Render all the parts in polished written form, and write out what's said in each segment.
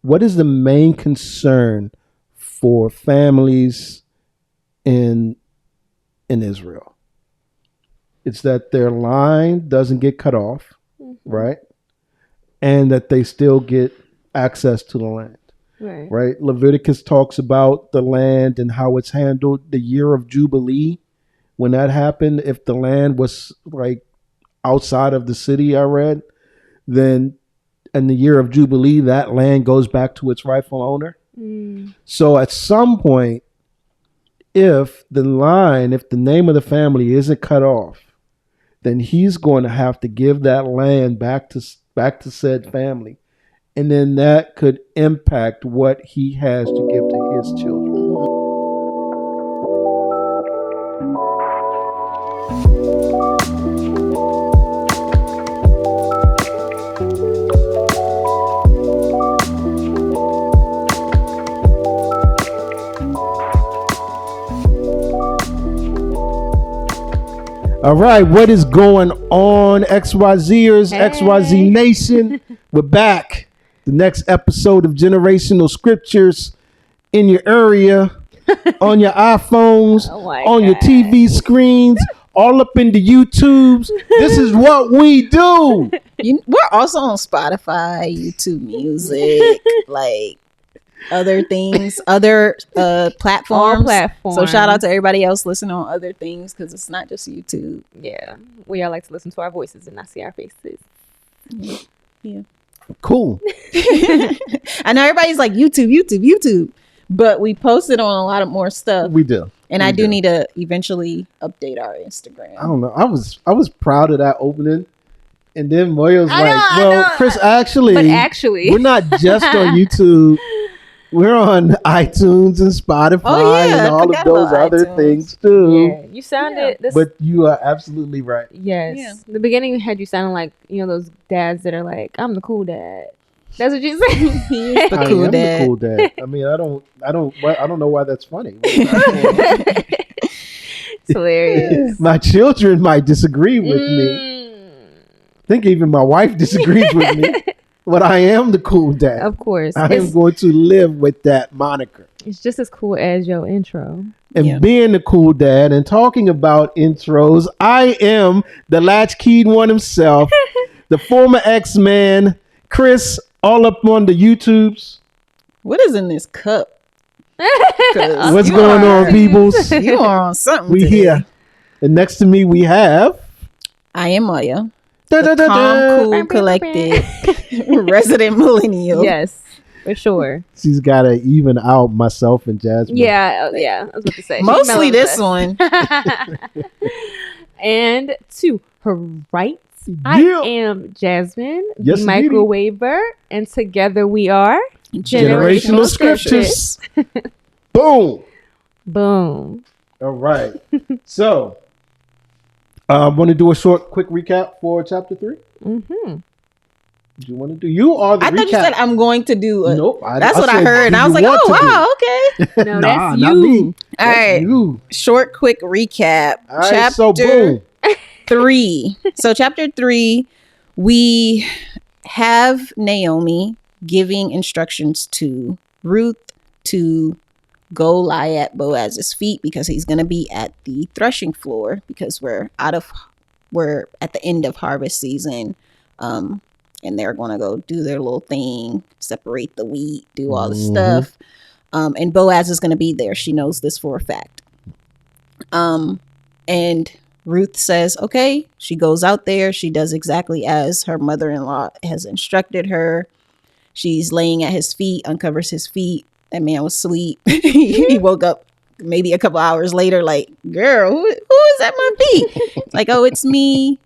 what is the main concern for families in Israel? It's that their line doesn't get cut off, right? And that they still get access to the land. Right. Leviticus talks about the land and how it's handled. The year of Jubilee, when that happened, if the land was like outside of the city, I read, then in the year of Jubilee, that land goes back to its rightful owner. So at some point, if the name of the family isn't cut off, then he's going to have to give that land back to said family. And then that could impact what he has to give to his children. All right, what is going on, XYZers, XYZ Nation? We're back. The next episode of Generational Scriptures in your area, on your iPhones, on your TV screens, all up in the YouTubes. This is what we do. We're also on Spotify, YouTube Music, like other things, other platforms. All platforms. So shout out to everybody else listening on other things, because it's not just YouTube. Yeah, we all like to listen to our voices and not see our faces. Yeah. Cool. I know everybody's like YouTube, but we posted on a lot of more stuff. We do. And I do need to eventually update our Instagram. I don't know. I was proud of that opening. And then Moyo's Chris, actually, we're not just on YouTube. We're on iTunes and Spotify and all of those other things too. Yeah, you sounded. But you are absolutely right. Yes. Yeah. The beginning had you sounding like, those dads that are like, I'm the cool dad. That's what you said. He is the cool dad. The cool dad. I mean, I don't know why that's funny. It's hilarious. My children might disagree with me. I think even my wife disagrees with me. But I am the cool dad. Of course. I am going to live with that moniker. It's just as cool as your intro. And being the cool dad and talking about intros, I am the latchkeyed one himself, the former X-Man, Chris, all up on the YouTubes. What is in this cup? What's going on, peoples? You are on something We today. here. And next to me, we have... I am Maya. The calm, cool, collected, resident millennial. Yes, for sure. She's got to even out myself and Jasmine. Yeah, I was about to say. Mostly this one. And to her right, I am Jasmine, the microwaver, and together we are Generational Scriptures. Boom. Boom. All right. So... want to do a quick recap for chapter 3? Mm-hmm. Do you want to do? You are the recap. I thought you said I'm going to do a... Nope. That's what I heard. And I was like, oh, wow, okay. No, that's you. Not me. All right. Short, quick recap. All right, chapter so boom. 3. So chapter 3, we have Naomi giving instructions to Ruth to go lie at Boaz's feet because he's going to be at the threshing floor because we're at the end of harvest season. And they're going to go do their little thing, separate the wheat, do all the stuff. And Boaz is going to be there. She knows this for a fact. And Ruth says, okay, she goes out there. She does exactly as her mother-in-law has instructed her. She's laying at his feet, uncovers his feet. That man was asleep. He woke up maybe a couple hours later like, girl, who is at my feet? Like, oh, it's me.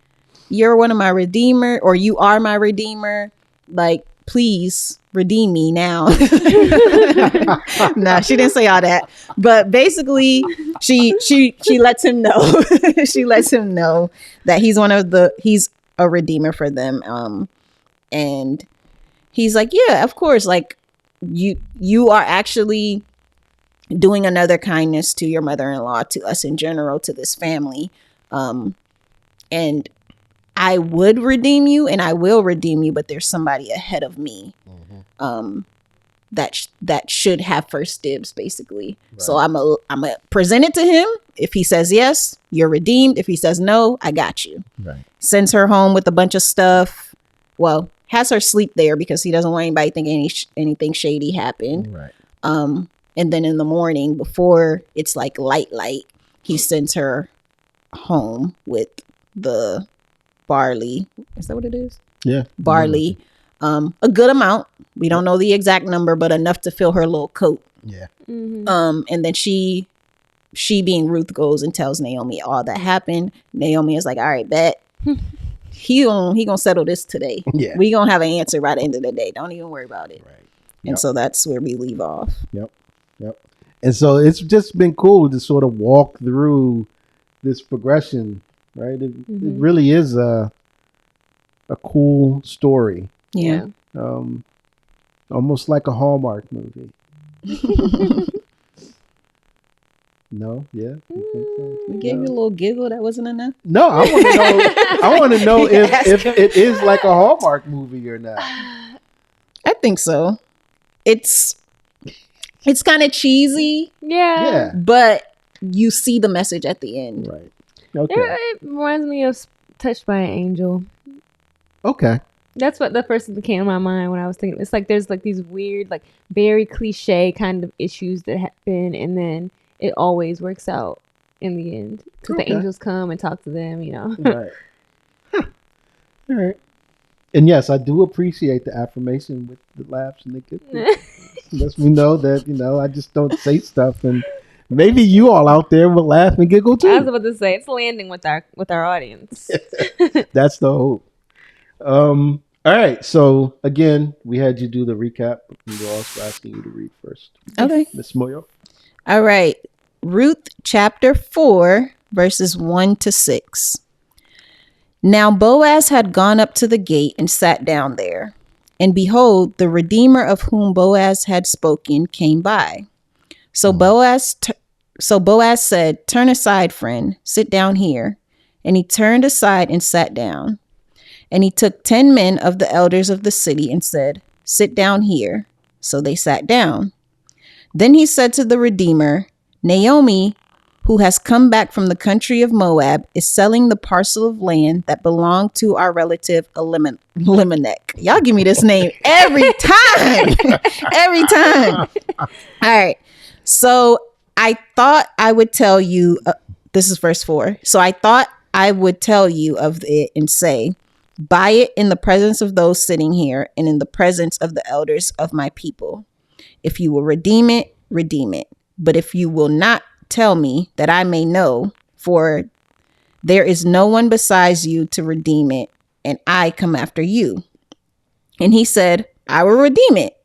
You're one of my redeemer, or you are my redeemer. Like, please redeem me now. No, she didn't say all that. But basically, she lets him know. She lets him know that he's a redeemer for them. And he's like, yeah, of course. Like, you are actually doing another kindness to your mother-in-law, to us in general, to this family. And I would redeem you and I will redeem you, but there's somebody ahead of me. that should have first dibs, basically. Right. So I'm a present it to him. If he says yes, you're redeemed. If he says no, I got you. Right. Sends her home with a bunch of stuff. Well, has her sleep there because he doesn't want anybody thinking anything shady happened. Right. And then in the morning, before it's like light, he sends her home with the barley. Is that what it is? Yeah. Barley. A good amount. We don't know the exact number, but enough to fill her little coat. Yeah. Mm-hmm. And then she being Ruth goes and tells Naomi all that happened. Naomi is like, all right, bet. He gonna settle this today. Yeah. We gonna have an answer by the end of the day. Don't even worry about it. Right. And so that's where we leave off. Yep. And so it's just been cool to sort of walk through this progression, right? It really is a cool story. Yeah. Almost like a Hallmark movie. No? Yeah? You think so? We gave you a little giggle. That wasn't enough? No, I want to know. I want to know if it is like a Hallmark movie or not. I think so. It's kind of cheesy. Yeah. But you see the message at the end. Right. Okay. It reminds me of Touched by an Angel. Okay. That's what the first thing that came to my mind when I was thinking. It's like there's like these weird, like very cliche kind of issues that happen, and then it always works out in the end because the angels come and talk to them. Right. Huh. All right. And yes, I do appreciate the affirmation with the laughs and the giggles. Lets me know that I just don't say stuff, and maybe you all out there will laugh and giggle too. I was about to say it's landing with our audience. That's the hope. All right. So again, we had you do the recap. We were also asking you to read first. Okay. Ms. Moyo. All right. Ruth chapter 4, verses 1-6. Now Boaz had gone up to the gate and sat down there. And behold, the Redeemer of whom Boaz had spoken came by. So Boaz said, "Turn aside, friend, sit down here." And he turned aside and sat down. And he took 10 men of the elders of the city and said, "Sit down here." So they sat down. Then he said to the Redeemer, "Naomi, who has come back from the country of Moab, is selling the parcel of land that belonged to our relative Elimelech." Y'all give me this name every time. Every time. All right. So I thought I would tell you, this is verse 4. So I thought I would tell you of it and say, "Buy it in the presence of those sitting here and in the presence of the elders of my people. If you will redeem it, redeem it. But if you will not, tell me that I may know, for there is no one besides you to redeem it, and I come after you." And he said, "I will redeem it."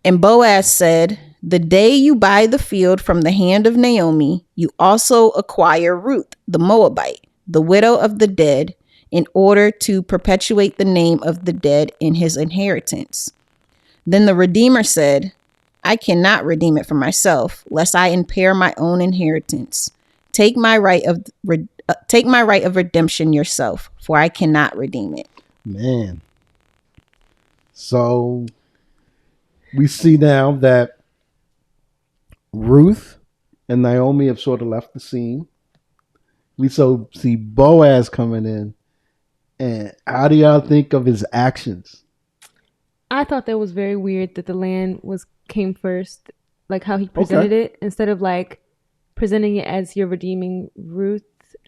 And Boaz said, "The day you buy the field from the hand of Naomi, you also acquire Ruth, the Moabite, the widow of the dead, in order to perpetuate the name of the dead in his inheritance." Then the Redeemer said, "I cannot redeem it for myself, lest I impair my own inheritance. Take my right of redemption yourself, for I cannot redeem it." Man. So we see now that Ruth and Naomi have sort of left the scene. We see Boaz coming in. And how do y'all think of his actions? I thought that was very weird that the land came first, like how he presented it, instead of like presenting it as you're redeeming Ruth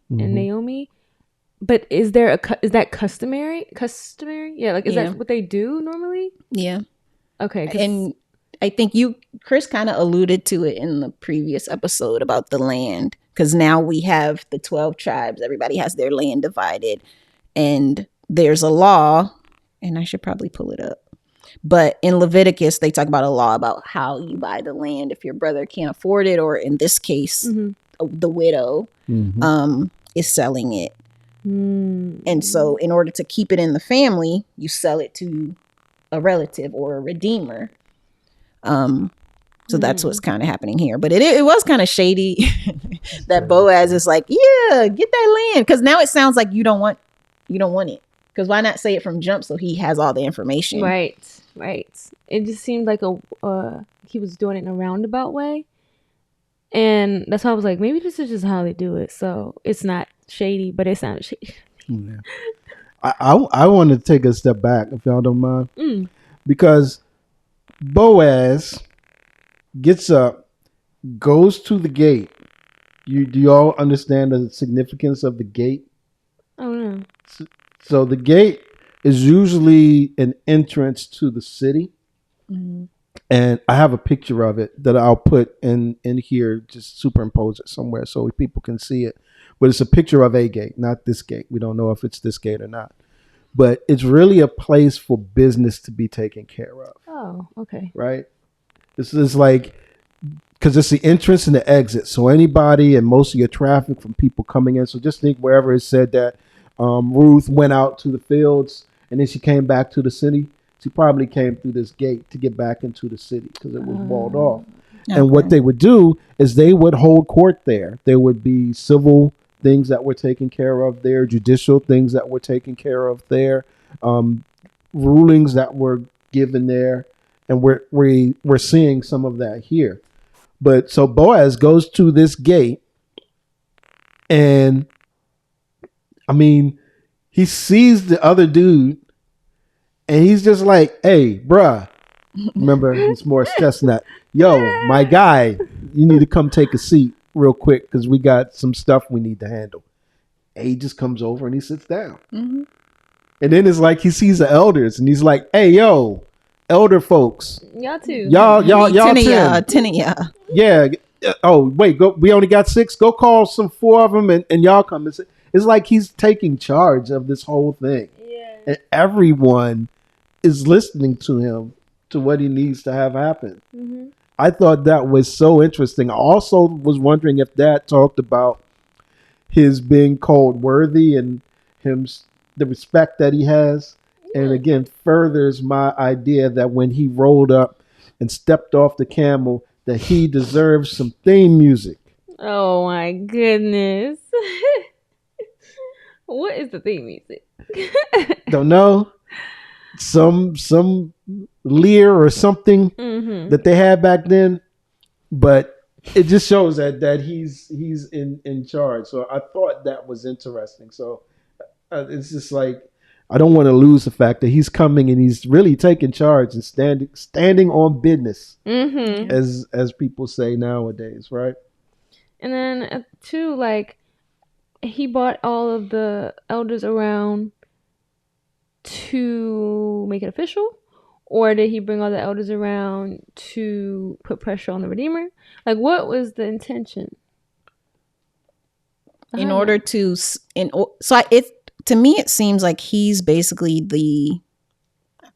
and Naomi. But is that customary? Yeah, like is that what they do normally? Yeah. Okay. And I think Chris kind of alluded to it in the previous episode about the land, because now we have the 12 tribes. Everybody has their land divided, and there's a law, and I should probably pull it up. But in Leviticus, they talk about a law about how you buy the land if your brother can't afford it, or in this case, the widow is selling it. And so in order to keep it in the family, you sell it to a relative or a redeemer. So that's what's kind of happening here. But it was kind of shady that Boaz is like, "Yeah, get that land." Because now it sounds like you don't want it. Because why not say it from jump so he has all the information? Right. Right. It just seemed like he was doing it in a roundabout way. And that's why I was like, maybe this is just how they do it. So it's not shady, but it sounded shady. Yeah. I want to take a step back, if y'all don't mind, because Boaz gets up, goes to the gate. Do y'all understand the significance of the gate? Oh no. So the gate is usually an entrance to the city. Mhm. And I have a picture of it that I'll put in here, just superimpose it somewhere so people can see it. But it's a picture of a gate, not this gate. We don't know if it's this gate or not. But it's really a place for business to be taken care of. Oh, okay. Right? This is like, because it's the entrance and the exit. So anybody and most of your traffic from people coming in. So just think wherever it said that Ruth went out to the fields and then she came back to the city. She probably came through this gate to get back into the city because it was walled off. Okay. And what they would do is they would hold court there. There would be civil things that were taken care of there, judicial things that were taken care of there, rulings that were given there. And we're seeing some of that here. But so Boaz goes to this gate and I mean, he sees the other dude and he's just like, hey, bruh. Remember, it's Morris Chestnut. Yo, my guy, you need to come take a seat real quick because we got some stuff we need to handle. And he just comes over and he sits down. Mm-hmm. And then it's like he sees the elders and he's like, hey, yo, elder folks. Y'all too. Y'all 10 of 10. y'all. 10 of y'all. Yeah. Oh, wait, go. We only got 6. Go call some 4 of them and y'all come. It's like he's taking charge of this whole thing. Yeah. And everyone is listening to him, to what he needs to have happen. Mm-hmm. I thought that was so interesting. I also was wondering if that talked about his being called worthy and the respect that he has. Yeah. And again, furthers my idea that when he rolled up and stepped off the camel, that he deserves some theme music. Oh my goodness. What is the theme music? Don't know. Some Lear or something that they had back then, but it just shows that he's in charge. So I thought that was interesting. So it's just like I don't want to lose the fact that he's coming and he's really taking charge and standing on business, as people say nowadays, right? And then too, like he brought all of the elders around to make it official, or did he bring all the elders around to put pressure on the Redeemer? Like, what was the intention? In order to, to me, it seems like he's basically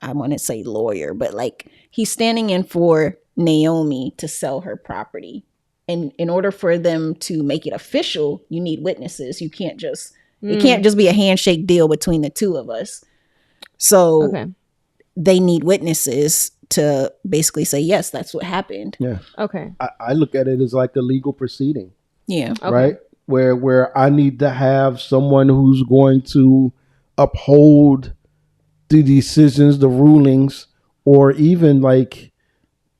I want to say lawyer, but like he's standing in for Naomi to sell her property. And in order for them to make it official, you need witnesses. You can't just, it can't just be a handshake deal between the two of us. So they need witnesses to basically say, yes, that's what happened. Yeah. Okay. I look at it as like a legal proceeding. Yeah. Okay. Right? Where I need to have someone who's going to uphold the decisions, the rulings, or even like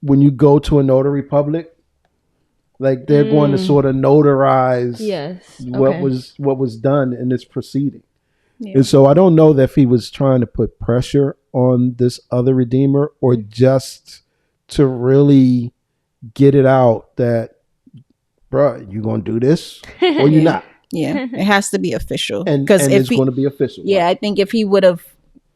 when you go to a notary public, like they're going to sort of notarize what was done in this proceeding. Yeah. And so I don't know that if he was trying to put pressure on this other Redeemer or just to really get it out that, bro, you going to do this or you not? Yeah, it has to be official. And it's going to be official. Yeah, right? I think if he would have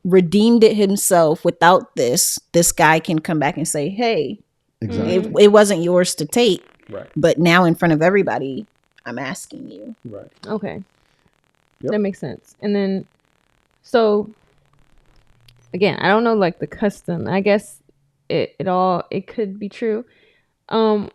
redeemed it himself without this guy can come back and say, hey, it wasn't yours to take. Right. But now in front of everybody, I'm asking you. Right. Okay. Yep. That makes sense. And then, so, again, I don't know, like, the custom. I guess it could be true. I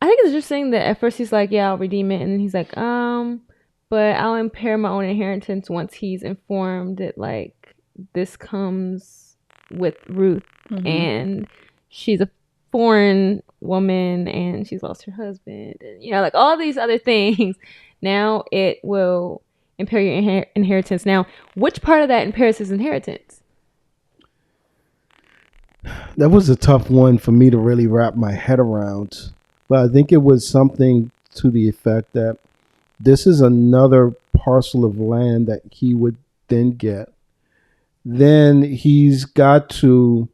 think it's interesting that at first he's like, yeah, I'll redeem it. And then he's like, but I'll impair my own inheritance once he's informed that, like, this comes with Ruth. And she's a foreign woman and she's lost her husband. And, you know, like, all these other things. Now it will impair your inheritance. Now, which part of that impairs his inheritance? That was a tough one for me to really wrap my head around. But I think it was something to the effect that this is another parcel of land that he would then get. Then he's got to,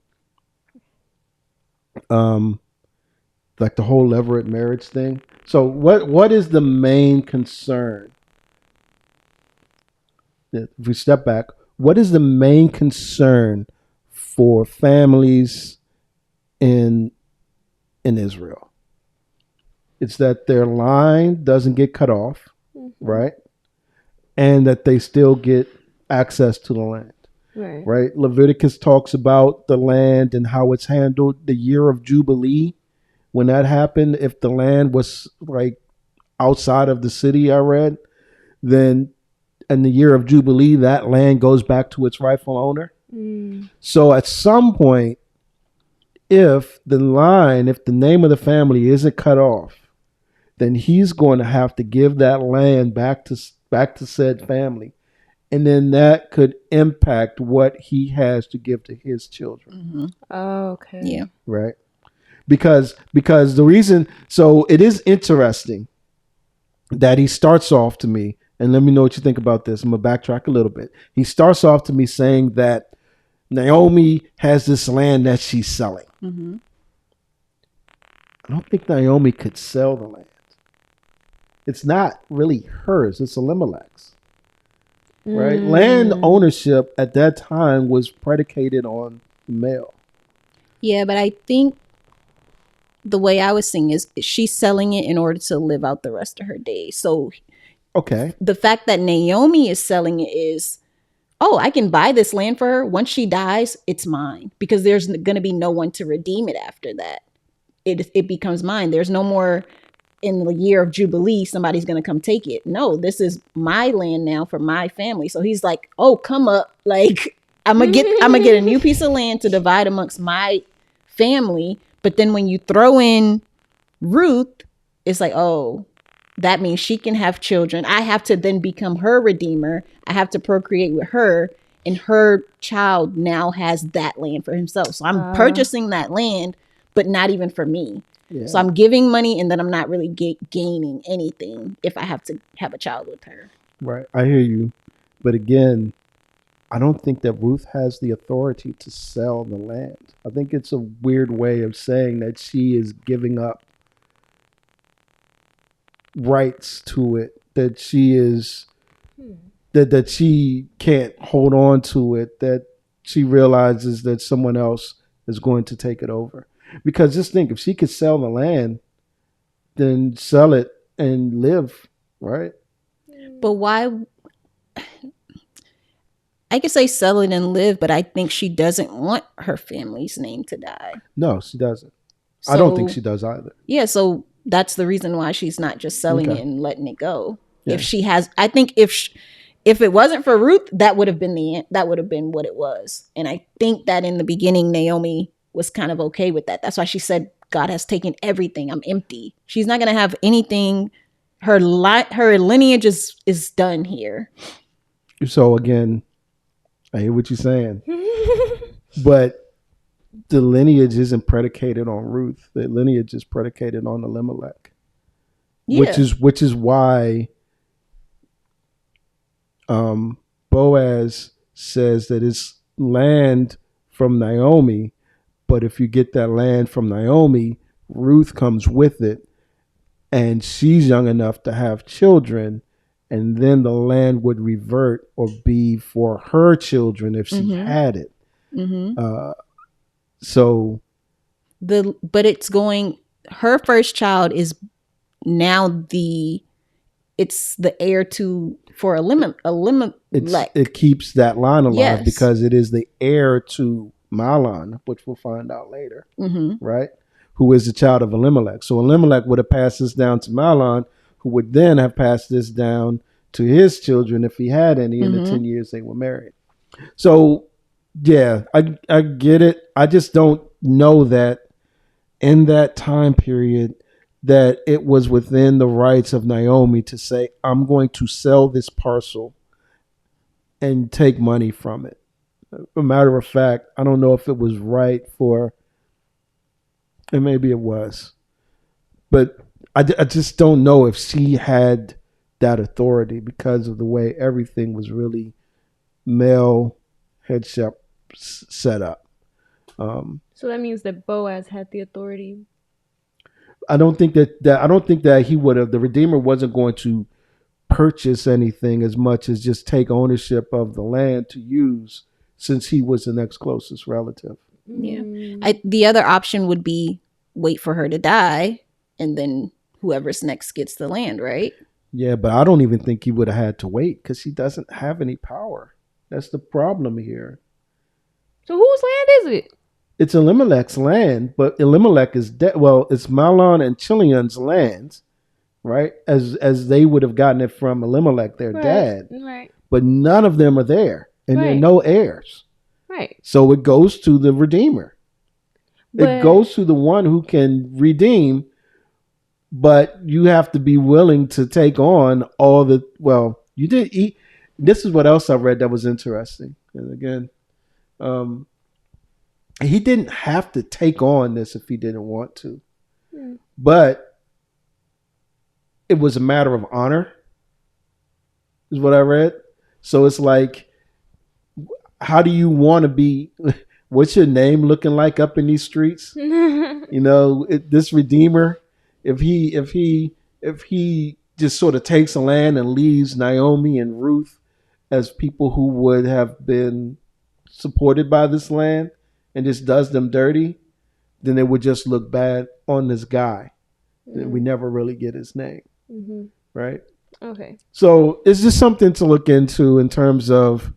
like the whole levirate marriage thing. So what is the main concern? If we step back, what is the main concern for families in Israel? It's that their line doesn't get cut off, right? And that they still get access to the land. Right. Leviticus talks about the land and how it's handled. The year of Jubilee, when that happened, if the land was like outside of the city, I read, then in the year of Jubilee, that land goes back to its rightful owner. So at some point, if the name of the family isn't cut off, then he's going to have to give that land back to said family. And then that could impact what he has to give to his children. Oh, okay. Yeah. Right. Because the reason, so it is interesting that he starts off to me, and let me know what you think about this. I'm going to backtrack a little bit. He starts off to me saying that Naomi has this land that she's selling. I don't think Naomi could sell the land. It's not really hers. It's Elimelech's. Right? Land ownership at that time was predicated on the male. Yeah, but I think the way I was seeing is she's selling it in order to live out the rest of her days. So okay, the fact that Naomi is selling it is, oh, I can buy this land for her. Once she dies, it's mine, because there's going to be no one to redeem it after that. It becomes mine. There's no more in the year of Jubilee, somebody's going to come take it. No, this is my land now for my family. So he's like, oh, come up. Like, I'm going to get a new piece of land to divide amongst my family. But then when you throw in Ruth, it's like, oh, that means she can have children. I have to then become her redeemer. I have to procreate with her, and her child now has that land for himself. So I'm purchasing that land, but not even for me. Yeah. So I'm giving money, and then I'm not really gaining anything if I have to have a child with her. Right. I hear you. But again, I don't think that Ruth has the authority to sell the land. I think it's a weird way of saying that she is giving up rights to it, that she is that she can't hold on to it, that she realizes that someone else is going to take it over. Because just think, if she could sell the land, then sell it and live, right? But why? I could say sell it and live, but I think she doesn't want her family's name to die. No, she doesn't. So, I don't think she does either. Yeah, so that's the reason why she's not just selling it and letting it go. Yeah. If she has, I think if it wasn't for Ruth, that would have been what it was. And I think that in the beginning, Naomi was kind of okay with that. That's why she said, God has taken everything. I'm empty. She's not going to have anything. Her lineage is done here. So again, I hear what you're saying. But the lineage isn't predicated on Ruth. The lineage is predicated on Elimelech. Yeah. Which is why Boaz says that it's land from Naomi, but if you get that land from Naomi, Ruth comes with it, and she's young enough to have children, and then the land would revert or be for her children if she had it. But it's going, her first child is now it's the heir for Elimelech. It keeps that line alive because it is the heir to Mahlon, which we'll find out later, right? Who is the child of Elimelech. So Elimelech would have passed this down to Mahlon, who would then have passed this down to his children if he had any in the 10 years they were married. So, yeah, I get it. I just don't know that in that time period that it was within the rights of Naomi to say, I'm going to sell this parcel and take money from it. A matter of fact, I don't know if it was right for And maybe it was. But I just don't know if she had that authority because of the way everything was really male headship set up. So that means that Boaz had the authority. I don't think that he would have. The Redeemer wasn't going to purchase anything as much as just take ownership of the land to use, since he was the next closest relative. Yeah. The other option would be wait for her to die, and then whoever's next gets the land, right? Yeah, but I don't even think he would have had to wait because he doesn't have any power. That's the problem here. So whose land is it? It's Elimelech's land, but Elimelech is dead. Well, it's Mahlon and Chilion's land, right? As they would have gotten it from Elimelech, their dad. Right. But none of them are there, and there are no heirs. Right. So it goes to the Redeemer. It goes to the one who can redeem, but you have to be willing to take on all the. Well, you did eat. This is what else I read that was interesting. And again, he didn't have to take on this if he didn't want to, but it was a matter of honor, is what I read. So it's like, how do you want to be? What's your name looking like up in these streets? This Redeemer, if he just sort of takes a land and leaves Naomi and Ruth as people who would have been supported by this land and just does them dirty, then it would just look bad on this guy. We never really get his name, right? Okay. So it's just something to look into in terms of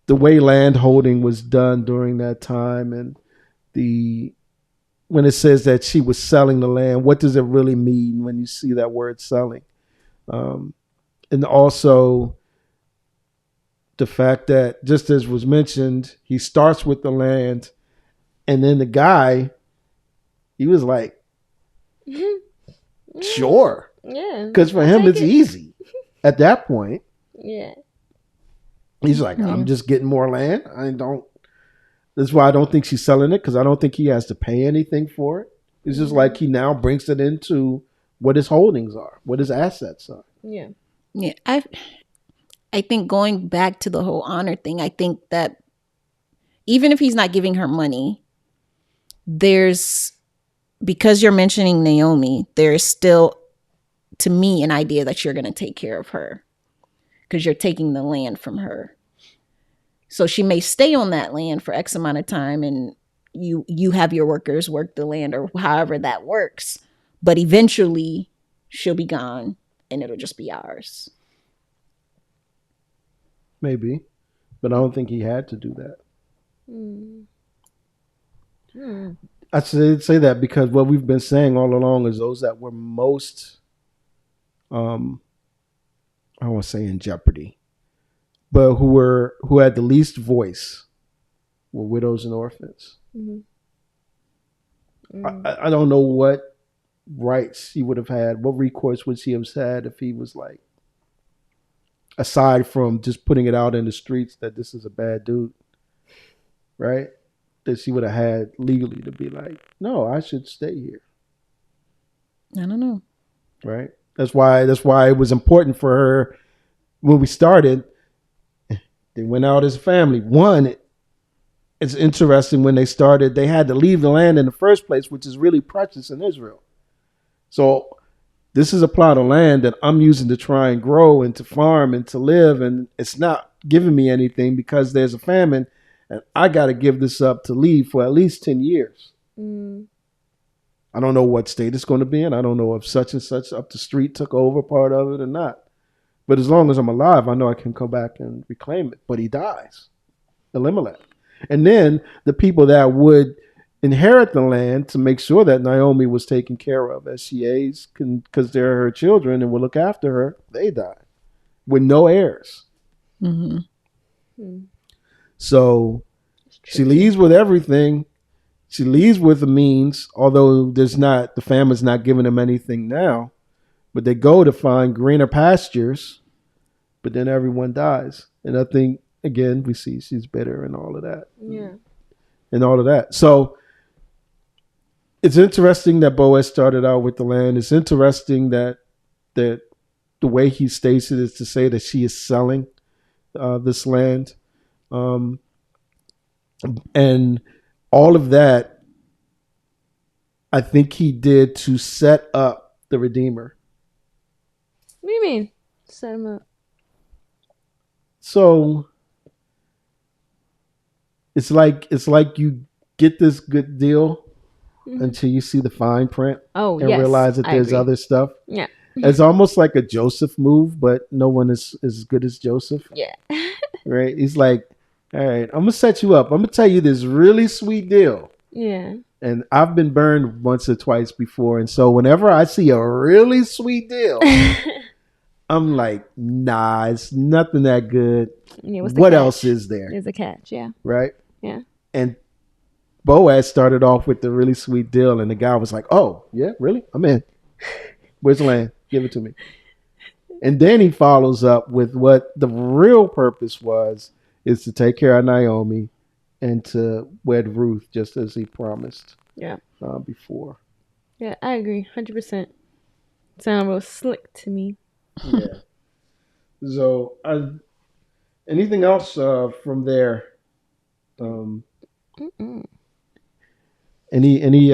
the way land holding was done during that time, and when it says that she was selling the land, what does it really mean when you see that word selling? And also the fact that, just as was mentioned, he starts with the land, and then the guy, he was like, sure. Yeah. Because for him, it's easy at that point. Yeah. He's like, I'm just getting more land. That's why I don't think she's selling it, because I don't think he has to pay anything for it. It's just like he now brings it into what his holdings are, what his assets are. Yeah. Yeah. I think going back to the whole honor thing, I think that even if he's not giving her money, because you're mentioning Naomi, there's still, to me, an idea that you're going to take care of her because you're taking the land from her. So she may stay on that land for X amount of time, and you have your workers work the land, or however that works. But eventually she'll be gone and it'll just be ours. Maybe, but I don't think he had to do that. I say that because what we've been saying all along is those that were most, I don't want to say in jeopardy, but who had the least voice were widows and orphans. I don't know what rights he would have had, what recourse would he have had if he was like, aside from just putting it out in the streets that this is a bad dude, right? That she would have had legally to be like, no, I should stay here. I don't know. Right? That's why it was important for her when we started. They went out as a family. One, it's interesting, when they started, they had to leave the land in the first place, which is really precious in Israel. So this is a plot of land that I'm using to try and grow and to farm and to live, and it's not giving me anything because there's a famine, and I got to give this up to leave for at least 10 years. I don't know what state it's going to be in. I don't know if such and such up the street took over part of it or not. But as long as I'm alive, I know I can come back and reclaim it. But he dies, Elimelech. And then the people that would inherit the land to make sure that Naomi was taken care of as she aged, because they're her children and will look after her, they die with no heirs. So she leaves with everything. She leaves with the means, although the family's not giving them anything now, but they go to find greener pastures, but then everyone dies. And I think, again, we see she's bitter and all of that. Yeah. And all of that. So It's interesting that Boaz started out with the land. It's interesting that the way he states it is to say that she is selling this land, um, and all of that. I think he did to set up the Redeemer. What do you mean? Set him up. So it's like you get this good deal until you see the fine print and realize that there's other stuff. Yeah. It's almost like a Joseph move, but no one is as good as Joseph. Yeah. Right? He's like, all right, I'm going to set you up. I'm going to tell you this really sweet deal. Yeah. And I've been burned once or twice before. And so whenever I see a really sweet deal, I'm like, nah, it's nothing that good. Yeah, what else is there? There's a catch, yeah. Right? Yeah. And Boaz started off with the really sweet deal. And the guy was like, oh, yeah, really? I'm in. Where's the land? Give it to me. And then he follows up with what the real purpose was, is to take care of Naomi and to wed Ruth, just as he promised. Yeah. Before. Yeah, I agree, 100%. Sound real slick to me. Yeah. So, anything else from there? Any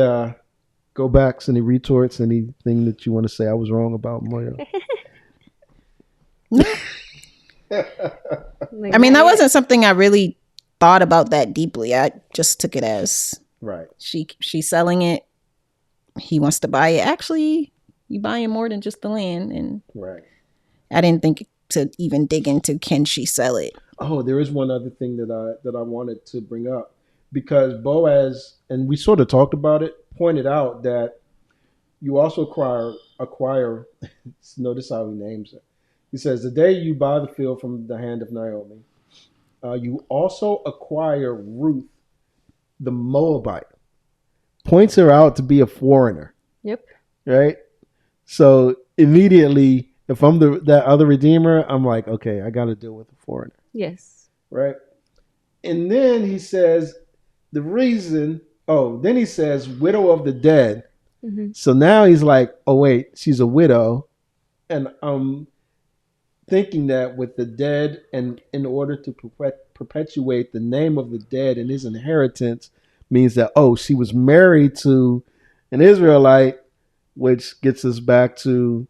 go backs, any retorts, anything that you want to say I was wrong about, Moya? I mean, that wasn't something I really thought about that deeply. I just took it as right. She's selling it. He wants to buy it. Actually, you buying more than just the land, and right. I didn't think to even dig into can she sell it. Oh, there is one other thing that I wanted to bring up, because Boaz, and we sort of talked about it, pointed out that you also acquire. Notice how he names it. He says, the day you buy the field from the hand of Naomi, you also acquire Ruth, the Moabite. Points her out to be a foreigner. Yep. Right? So immediately, if I'm that other redeemer, I'm like, okay, I got to deal with a foreigner. Yes. Right? And then he says, then he says, widow of the dead. Mm-hmm. So now he's like, oh, wait, she's a widow. And I'm thinking that with the dead, and in order to perpetuate the name of the dead and his inheritance, means that, she was married to an Israelite, which gets us back to,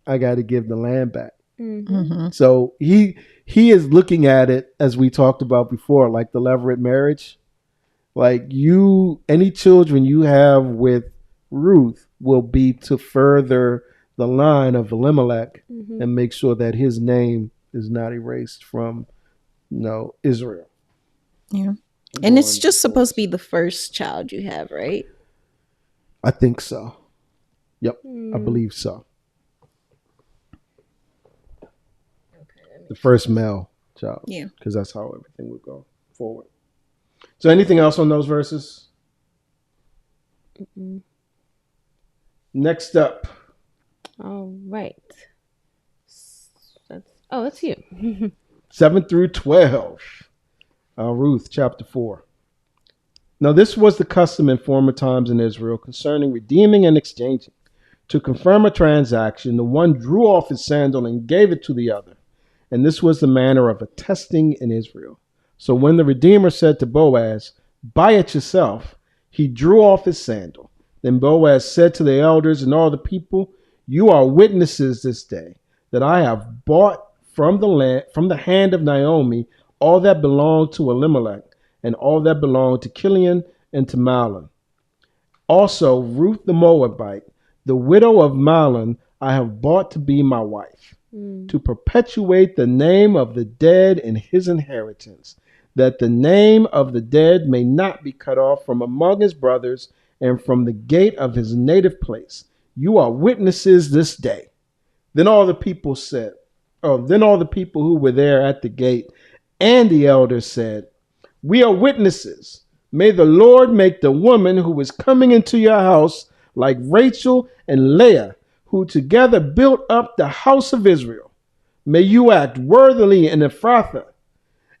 I got to give the land back. Mm-hmm. So he is looking at it, as we talked about before, like the levirate marriage. Like any children you have with Ruth will be to further the line of Elimelech, mm-hmm. and make sure that his name is not erased from, Israel. Yeah. And it's just supposed to be the first child you have, right? I think so. Yep. I believe so. Okay, the first male child. Yeah. Because that's how everything would go forward. So anything else on those verses? Mm-mm. Next up. All right. That's you. 7 through 12. Ruth chapter 4. Now this was the custom in former times in Israel concerning redeeming and exchanging. To confirm a transaction, the one drew off his sandal and gave it to the other. And this was the manner of attesting in Israel. So when the Redeemer said to Boaz, buy it yourself, he drew off his sandal. Then Boaz said to the elders and all the people, you are witnesses this day that I have bought from the hand of Naomi all that belonged to Elimelech and all that belonged to Chilion and to Mahlon. Also Ruth the Moabite, the widow of Mahlon, I have bought to be my wife, to perpetuate the name of the dead in his inheritance, that the name of the dead may not be cut off from among his brothers and from the gate of his native place. You are witnesses this day. Then all the people who were there at the gate and the elders said, we are witnesses. May the Lord make the woman who is coming into your house like Rachel and Leah, who together built up the house of Israel. May you act worthily in Ephrathah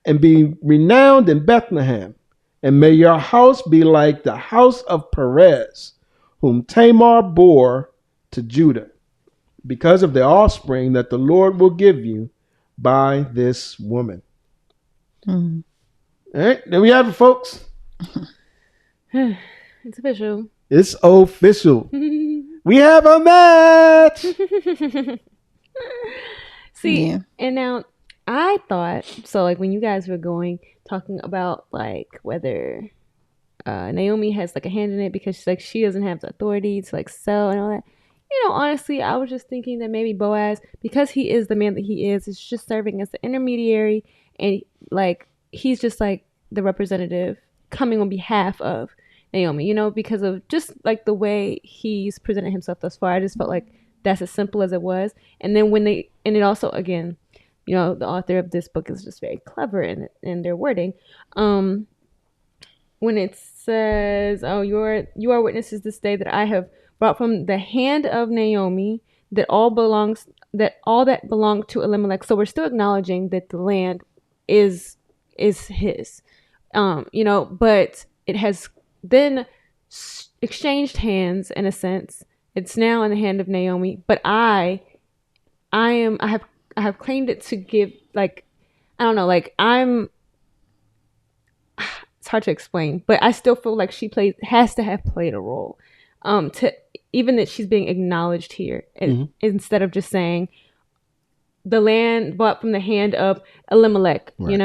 and be renowned in Bethlehem. And may your house be like the house of Perez, whom Tamar bore to Judah, because of the offspring that the Lord will give you by this woman. Mm. All right, there we have it, folks. It's official. It's official. We have a match. See, Yeah. and now I thought so. Like when you guys were talking about like whether Naomi has like a hand in it because she's like she doesn't have the authority to like sell and all that. Honestly, I was just thinking that maybe Boaz, because he is the man that he is just serving as the intermediary, and like he's just like the representative coming on behalf of Naomi, because of just like the way he's presented himself thus far. I just felt like that's as simple as it was. And then and it also, again, the author of this book is just very clever in their wording. When it says, "Oh, you are witnesses this day that I have brought from the hand of Naomi that all that belonged to Elimelech." So we're still acknowledging that the land is his, but it has then exchanged hands in a sense. It's now in the hand of Naomi, but I have claimed it to give, like, I don't know, like it's hard to explain, but I still feel like she has to have played a role, to even that she's being acknowledged here, instead of just saying the land bought from the hand of Elimelech, Right.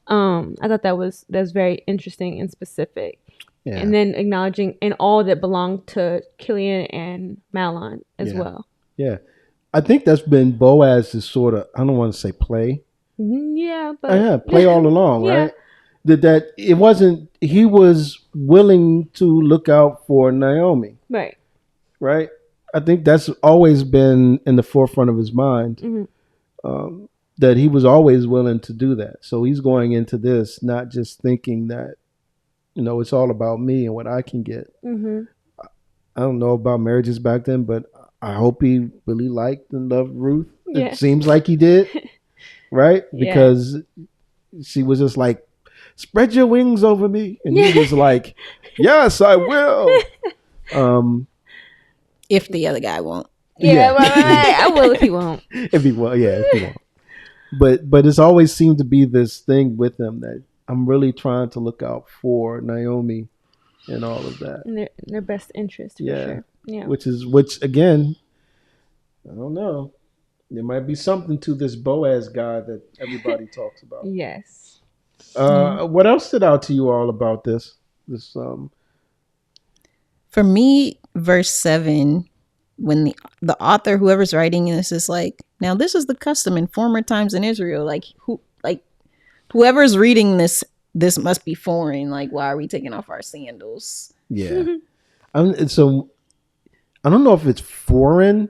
I thought that's very interesting and specific. Yeah. And then acknowledging and all that belonged to Killian and Mahlon as Yeah. well. Yeah. I think that's been Boaz's sort of, I don't want to say play. Yeah, but play all along, Yeah. right? That it wasn't, he was willing to look out for Naomi, right. right? I think that's always been in the forefront of his mind, that he was always willing to do that. So he's going into this not just thinking that, it's all about me and what I can get. I don't know about marriages back then, but I hope he really liked and loved Ruth. Yeah. It seems like he did, right? Yeah. Because she was just like, spread your wings over me. And he was like, yes, I will. If the other guy won't. Yeah, right. I will if he won't. If he won't. But it's always seemed to be this thing with him that I'm really trying to look out for Naomi and all of that. In their best interest, for sure. Yeah. Which again, I don't know. There might be something to this Boaz guy that everybody talks about. Yes. What else stood out to you all about this? For me, verse 7, when the author, whoever's writing this, is like, now this is the custom in former times in Israel. Whoever's reading this must be foreign. Like, why are we taking off our sandals? Yeah. So I don't know if it's foreign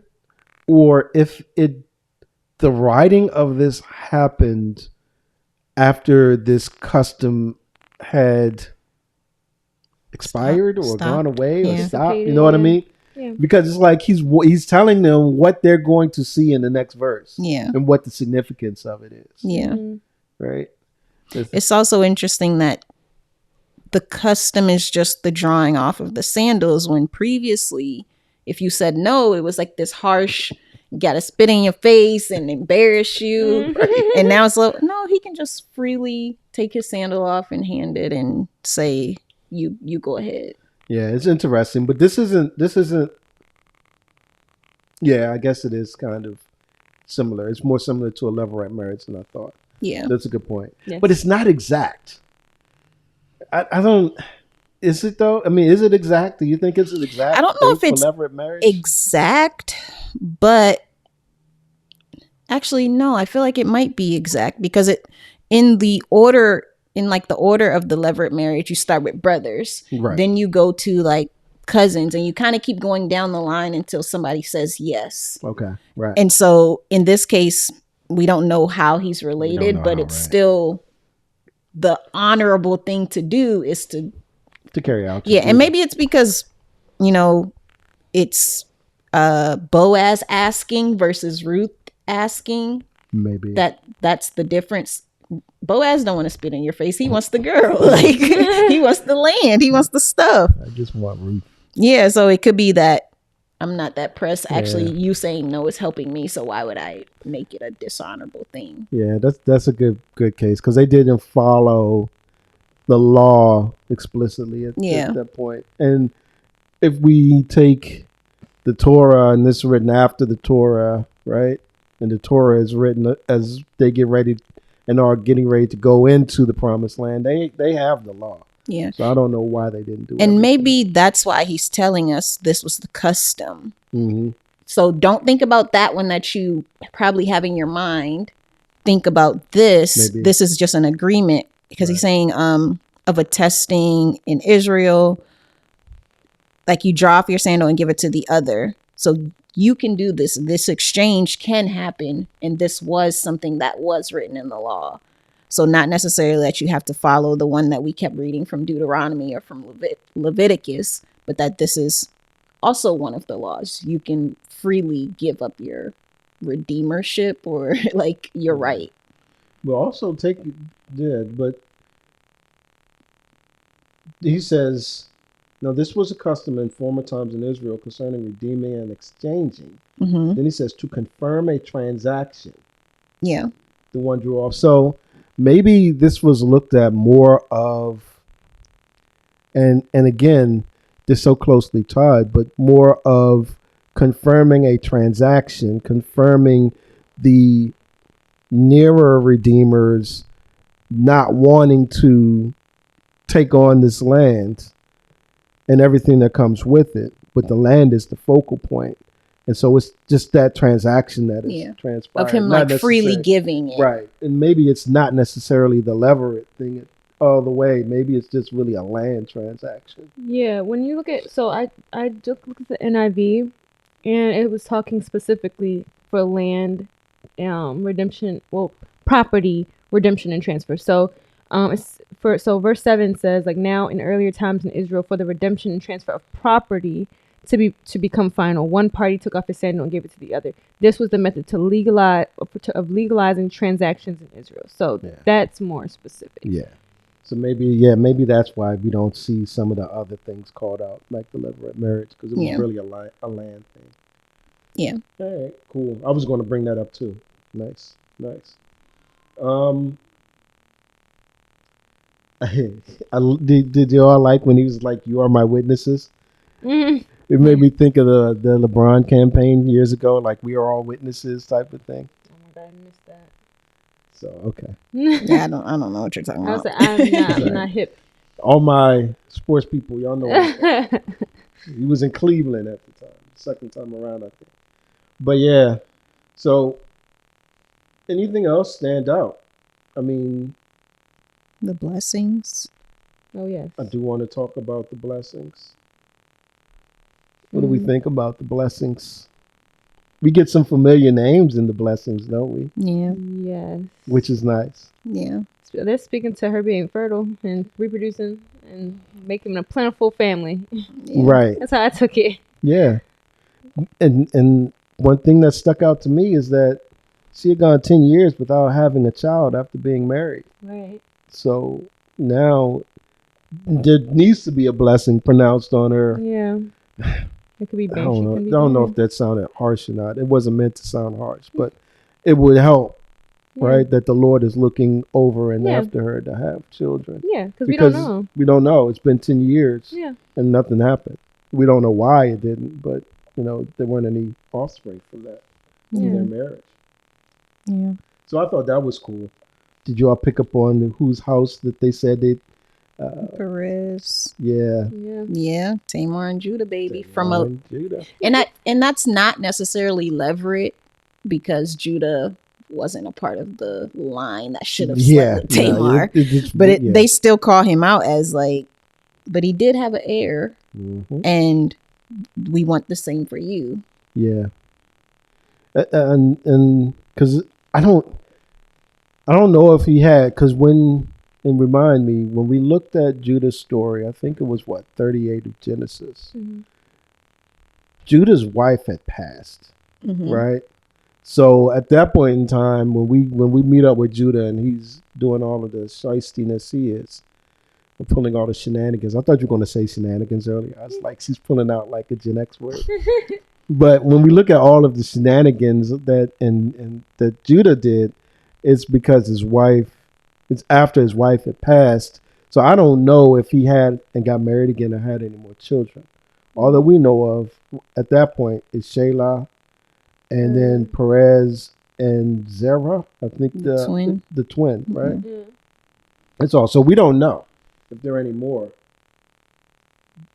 or if the writing of this happened after this custom had expired or Stopped. gone away or stopped. You Dissipated, know what I mean? Yeah. Because it's like he's telling them what they're going to see in the next verse. Yeah. And what the significance of it is. Yeah. Right? It's also interesting that the custom is just the drawing off of the sandals, when previously, if you said no, it was like this harsh, gotta spit in your face and embarrass you. And now it's like, no, he can just freely take his sandal off and hand it and say, you go ahead. Yeah, it's interesting, but this isn't. Yeah, I guess it is kind of similar. It's more similar to a levirate marriage than I thought. Yeah, that's a good point. Yes. But it's not exact. I don't. Is it though? I mean, is it exact? Do you think it's an exact? I don't know if it's levirate marriage exact, but actually, no. I feel like it might be exact because in the order of the levirate marriage, you start with brothers, right? Then you go to like cousins, and you kind of keep going down the line until somebody says yes. Okay, right. And so in this case, we don't know how he's related, but it's still the honorable thing to do is to carry out. Yeah, and maybe it's because, it's Boaz asking versus Ruth asking. Maybe that's the difference. Boaz don't want to spit in your face. He wants the girl. Like he wants the land. He wants the stuff. I just want Ruth. Yeah, so it could be that I'm not that pressed. Actually, you saying no is helping me, so why would I make it a dishonorable thing? Yeah, that's a good case because they didn't follow the law explicitly at that point. And if we take the Torah, and this is written after the Torah, right? And the Torah is written as they get ready and are getting ready to go into the promised land. They have the law. Yeah. So I don't know why they didn't do it. And maybe that's why he's telling us this was the custom. Mm-hmm. So don't think about that one that you probably have in your mind. Think about this. Maybe. This is just an agreement because he's saying of a testing in Israel. Like you draw off your sandal and give it to the other. So you can do this. This exchange can happen. And this was something that was written in the law. So not necessarily that you have to follow the one that we kept reading from Deuteronomy or from Leviticus, but that this is also one of the laws. You can freely give up your redeemership or like your right. Well, also but he says, now this was a custom in former times in Israel concerning redeeming and exchanging. Mm-hmm. Then he says to confirm a transaction. Yeah. The one drew off. So maybe this was looked at more of, and again, they're so closely tied, but more of confirming a transaction, confirming the nearer redeemers not wanting to take on this land and everything that comes with it, but the land is the focal point. And so it's just that transaction that is transpired. Of him like freely giving it. Right. And maybe it's not necessarily the leverage thing all the way. Maybe it's just really a land transaction. Yeah. When you look at, so I just looked at the NIV and it was talking specifically for land redemption, property redemption and transfer. So verse 7 says, like, now in earlier times in Israel, for the redemption and transfer of property to become final, one party took off his sandal and gave it to the other. This was the method to legalizing transactions in Israel. So that's more specific. Yeah. So maybe that's why we don't see some of the other things called out, like the levirate marriage, because it was really a land thing. Yeah. All right, cool. I was going to bring that up too. Nice. Did you all like when he was like, "You are my witnesses"? Mm-hmm. It made me think of the LeBron campaign years ago, like "We are all witnesses" type of thing. Oh my God, I missed that. So okay. Yeah, I don't know what you're talking about. I'm not hip. All my sports people, y'all know. He was in Cleveland at the time, second time around, I think. But yeah, so anything else stand out? I mean, the blessings. Oh yes. I do want to talk about the blessings. What do we think about the blessings? We get some familiar names in the blessings, don't we? Yeah. Yes. Which is nice. Yeah. They're speaking to her being fertile and reproducing and making a plentiful family. Yeah. Right. That's how I took it. Yeah. And one thing that stuck out to me is that she had gone 10 years without having a child after being married. Right. So now there needs to be a blessing pronounced on her. Yeah. It could be I don't know if that sounded harsh or not. It wasn't meant to sound harsh, but it would help, right? That the Lord is looking over and after her to have children. Yeah, because we don't know. We don't know. It's been 10 years and nothing happened. We don't know why it didn't, but, there weren't any offspring from that in their marriage. Yeah. So I thought that was cool. Did you all pick up on whose house that they said they... Perez. Yeah. Tamar and Judah, baby. Judah. And that's not necessarily levirate because Judah wasn't a part of the line that should have slept with Tamar. They still call him out as like, but he did have an heir, and we want the same for you. Yeah. And because I don't know if he had, because and remind me, when we looked at Judah's story, I think it was 38 of Genesis. Mm-hmm. Judah's wife had passed, right? So at that point in time, when we meet up with Judah and he's doing all of the shystiness he is, I'm pulling all the shenanigans. I thought you were going to say shenanigans earlier. I was like, she's pulling out like a Gen X word. But when we look at all of the shenanigans that and that Judah did, it's because it's after his wife had passed. So I don't know if he had and got married again or had any more children. All that we know of at that point is Shelah, and then Perez and Zerah. I think the twin, right? Mm-hmm. That's all. So we don't know if there are any more.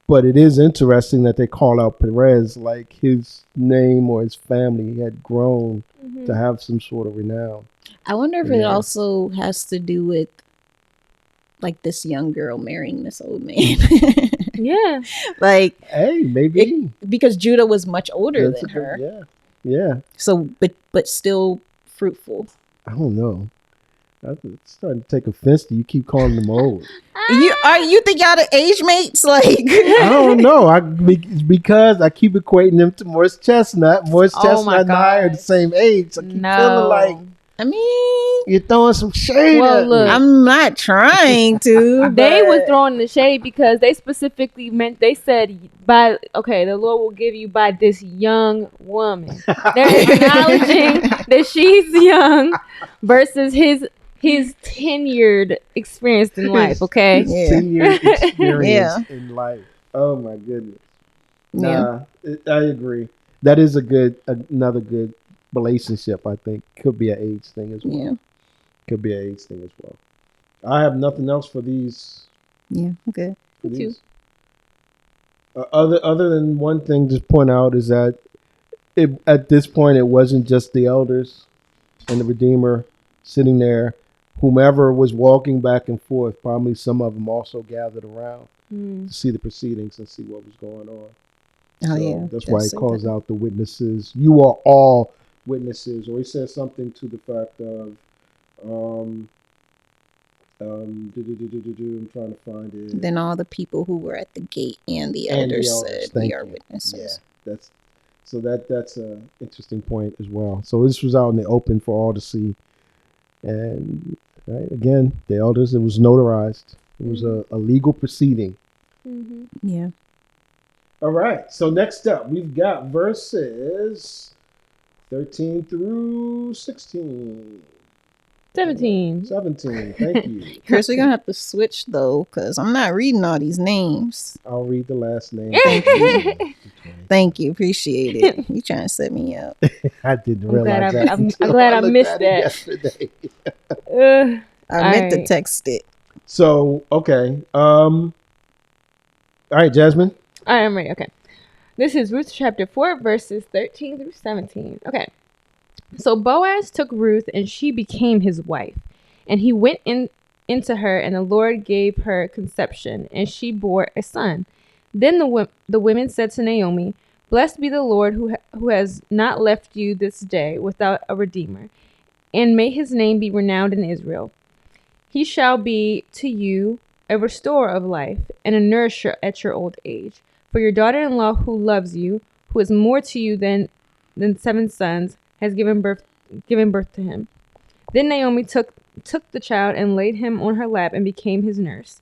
But it is interesting that they call out Perez like his name or his family had grown to have some sort of renown. I wonder if it also has to do with like this young girl marrying this old man. Yeah. Like, hey, maybe because Judah was much older than her. Yeah. So, but still fruitful. I don't know. I'm starting to take offense to you. Keep calling them old. You think y'all the age mates? Like, I don't know. Because I keep equating them to Morris Chestnut. Morris Chestnut and I are the same age. I keep feeling like, I mean, you're throwing some shade well, at look, me. I'm not trying to. They was throwing the shade because they specifically they said the Lord will give you by this young woman. They're acknowledging that she's young versus his tenured experience in life. Okay, his 10 years experience in life. Oh my goodness. Nah, I agree. That is another good relationship. I think could be an age thing as well. Yeah. Could be an age thing as well. I have nothing else for these. Yeah, okay. Me too. Other than one thing to point out is that at this point it wasn't just the elders and the Redeemer sitting there. Whomever was walking back and forth, probably some of them also gathered around to see the proceedings and see what was going on. Oh, yeah. That's why he calls out the witnesses. You are all witnesses. Or he says something to the fact of, I'm trying to find it. Then all the people who were at the gate and the elders said, "We are witnesses." Yeah, that's an interesting point as well. So this was out in the open for all to see, and again, the elders. It was notarized. It was a legal proceeding. Mm-hmm. Yeah. All right. So next up, we've got verses 13 through 16. 17. 17. Thank you. Chris, we're gonna have to switch though, because I'm not reading all these names. I'll read the last name. Thank you. Appreciate it. You trying to set me up. I didn't realize that. I'm glad I missed that. Yesterday. I meant to text it. So, okay. All right, Jasmine. I am ready. Okay. This is Ruth chapter 4, verses 13 through 17. Okay. So Boaz took Ruth, and she became his wife. And he went into her, and the Lord gave her conception, and she bore a son. Then the women said to Naomi, "Blessed be the Lord who has not left you this day without a redeemer, and may his name be renowned in Israel. He shall be to you a restorer of life, and a nourisher at your old age. For your daughter-in-law who loves you, who is more to you than 7 sons, has given birth to him." Then Naomi took the child and laid him on her lap and became his nurse.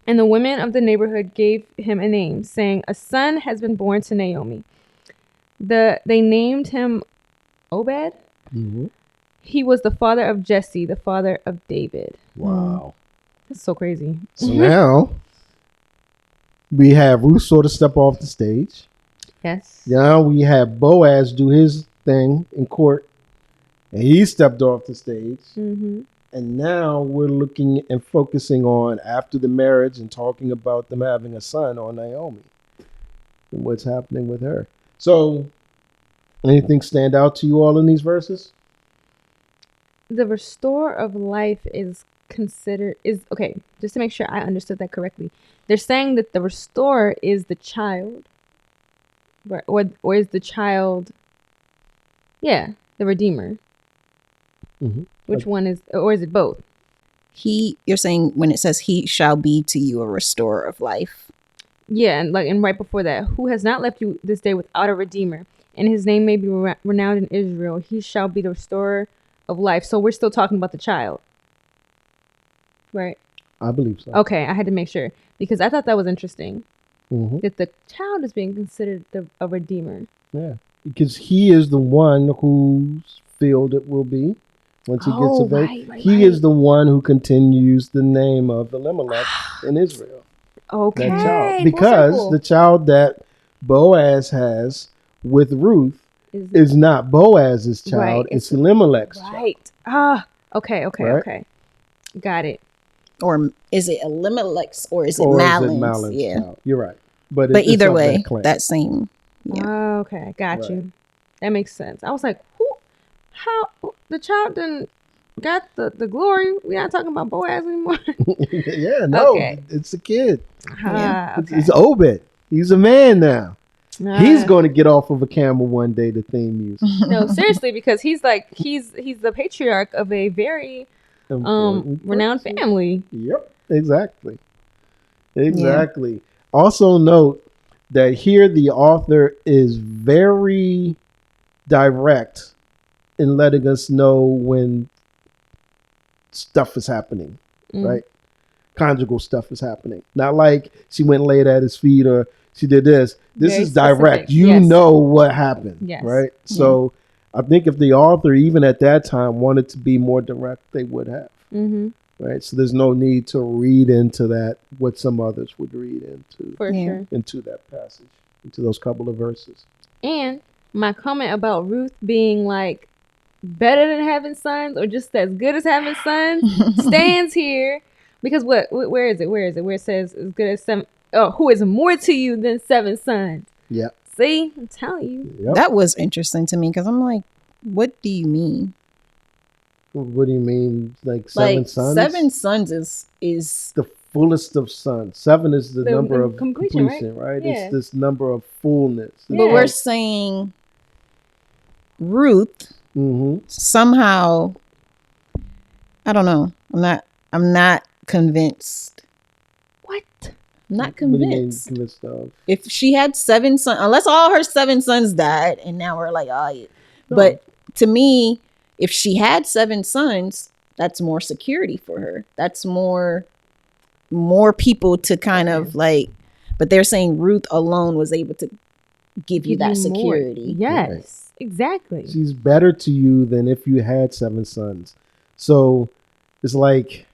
And the women of the neighborhood gave him a name, saying, "A son has been born to Naomi." They named him Obed. Mm-hmm. He was the father of Jesse, the father of David. Wow. That's so crazy. So now we have Ruth sort of step off the stage. Yes. Now we have Boaz do his thing in court, and he stepped off the stage. Mm-hmm. And now we're looking and focusing on after the marriage and talking about them having a son, on Naomi and what's happening with her. So, anything stand out to you all in these verses? The restorer of life is okay. Just to make sure I understood that correctly, they're saying that the restorer is the child, right? Or is the child, the redeemer? Mm-hmm. Which one is, or is it both? You're saying when it says he shall be to you a restorer of life. Yeah, and right before that, who has not left you this day without a redeemer, and his name may be renowned in Israel. He shall be the restorer of life. So we're still talking about the child, right? I believe so. Okay, I had to make sure because I thought that was interesting Mm-hmm. that the child is being considered a redeemer. Yeah, because he is the one whose field it will be once he gets of age. He is the one who continues the name of Elimelech in Israel. Okay. That child, Full because circle. the child that Boaz has with Ruth is not Boaz's child; Right, it's Elimelech's child. Right. Ah. Okay. Right? Okay. Got it. Or is it Elimelech's or is it Or is it Mahlon's? Mahlon's Yeah. child? You're right. But But either of way, that clan. that same. Yeah. Okay. Got Right. you. That makes sense. I was like, who? How the child didn't got the glory? We're not talking about Boaz anymore. Yeah, no, Okay. it's a kid. Yeah. Okay. It's Obed. He's a man now. He's going to get off of a camel one day to theme music. No, seriously, because he's the patriarch of a very renowned family. Yep, exactly. Yeah. Also note that here the author is very direct in letting us know when stuff is happening, right? Conjugal stuff is happening. Not like she went and laid at his feet or she did this. This Very is direct. specific. You Yes. know what happened, Yes. right? So I think if the author, even at that time, wanted to be more direct, they would have. Mm-hmm. Right, so there's no need to read into that what some others would read into Sure. into that passage, into those couple of verses. And my comment about Ruth being like better than having sons or just as good as having sons stands here because where is it where it says as good as seven who is more to you than 7 sons. Yeah. See, I'm telling you. Yep. That was interesting to me because I'm like, what do you mean? What do you mean, like 7 sons? 7 sons is the fullest of sons. 7 is the number of completion, right? Yeah. It's this number of fullness. But we're saying Ruth somehow, I don't know. I'm not convinced. What? I'm not What do you mean convinced. convinced of? If she had 7 sons, unless all her 7 sons died, and now we're like, oh, yeah. No. But to me, if she had 7 sons, that's more security for her. That's more people to kind of like. But they're saying Ruth alone was able to give you that security. Yes, Right. Exactly. She's better to you than if you had 7 sons. So it's like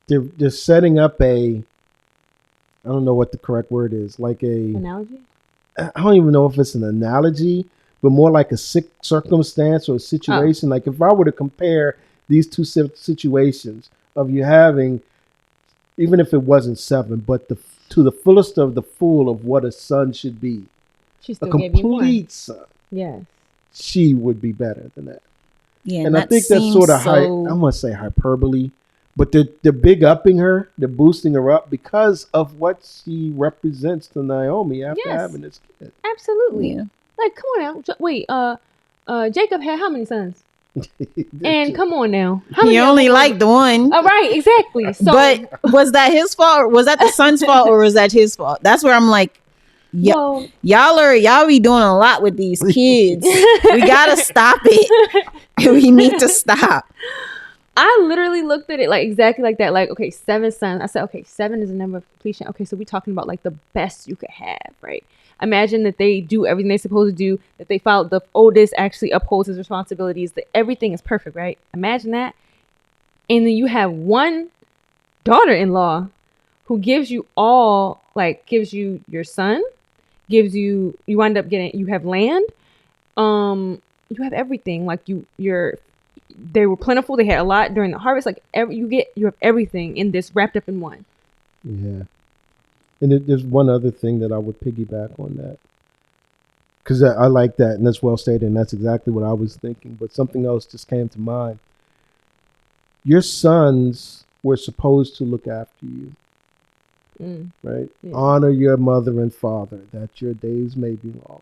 they're setting up I don't know what the correct word is, like Analogy? I don't even know if it's an analogy, but more like a circumstance or a situation. Like if I were to compare these two situations of you having, even if it wasn't 7, but to the fullest of the full of what a son should be, She still a gave you more. complete son, Yes. she would be better than that. Yeah, And I think that's sort of I want to say hyperbole, but they're big upping her, they're boosting her up because of what she represents to Naomi after having this kid. Absolutely. Yeah. Like, come on now. Wait, Jacob had how many sons? And come on now. How many He only liked the one. Right, exactly. So, But was that his fault? Or was that the son's fault, or was that his fault? That's where I'm like, y'all be doing a lot with these kids. We gotta stop it. We need to stop. I literally looked at it like exactly like that. Like, okay, 7 sons. I said, okay, 7 is the number of completion. Okay, so we're talking about like the best you could have, right? Imagine that they do everything they're supposed to do, that they filed the oldest actually upholds his responsibilities, that everything is perfect, right? Imagine that. And then you have one daughter-in-law who gives you all, like, gives you your son, gives you wind up getting, you have land, you have everything. Like they were plentiful. They had a lot during the harvest. Like you have everything in this wrapped up in one. Yeah. And there's one other thing that I would piggyback on that. Because I like that, and that's well stated, and that's exactly what I was thinking. But something else just came to mind. Your sons were supposed to look after you, right? Yeah. Honor your mother and father, that your days may be long.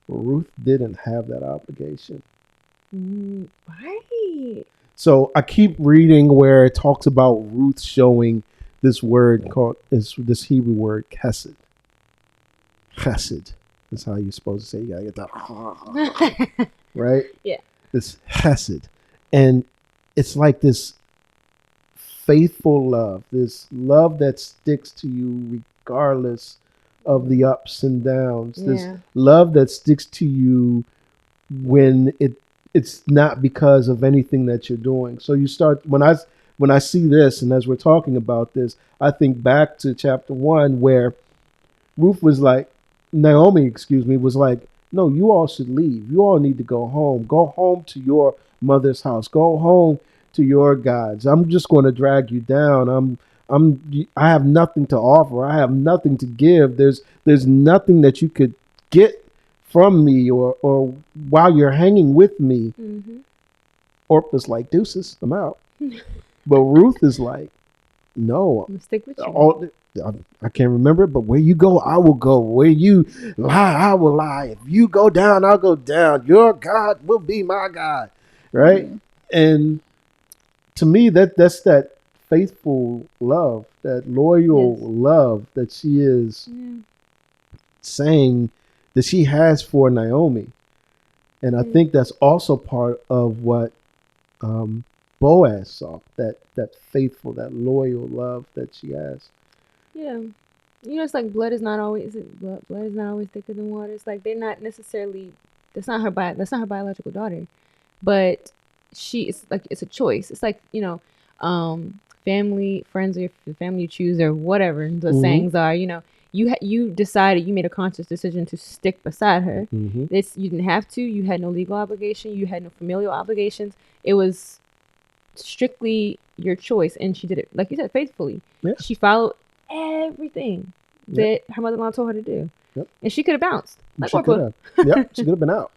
Well, Ruth didn't have that obligation. Right. So I keep reading where it talks about Ruth showing this word called this Hebrew word chesed. Chesed. That's how you're supposed to say. You gotta get that, right? Yeah. This chesed, and it's like this faithful love, this love that sticks to you regardless of the ups and downs, this love that sticks to you when it's not because of anything that you're doing. So you start when I see this, and as we're talking about this, I think back to chapter 1 where Ruth was like, Naomi, excuse me, was like, no, you all should leave. You all need to go home. Go home to your mother's house. Go home to your gods. I'm just going to drag you down. I have nothing to offer. I have nothing to give. There's nothing that you could get from me or while you're hanging with me. Mm-hmm. Orpah's like, deuces, I'm out. But Ruth is like, no, I'm stick with you. I can't remember it, but where you go, I will go. Where you lie, I will lie. If you go down, I'll go down. Your God will be my God, right? Mm-hmm. And to me, that's that faithful love, that loyal love that she is saying that she has for Naomi. And I think that's also part of what Boaz saw, that faithful, that loyal love that she has. Yeah. You know, it's like blood is not always thicker than water. It's like they're not necessarily, that's not her biological daughter, but it's a choice. It's like, you know, family, friends, or the family you choose, or whatever the sayings are, you know, you decided, you made a conscious decision to stick beside her. Mm-hmm. You didn't have to, you had no legal obligation, you had no familial obligations. It was strictly your choice, and she did it, like you said, faithfully. Yeah. She followed everything that her mother-in-law told her to do. Yep. And she could have bounced. Like she could have. Yep, she could have been out.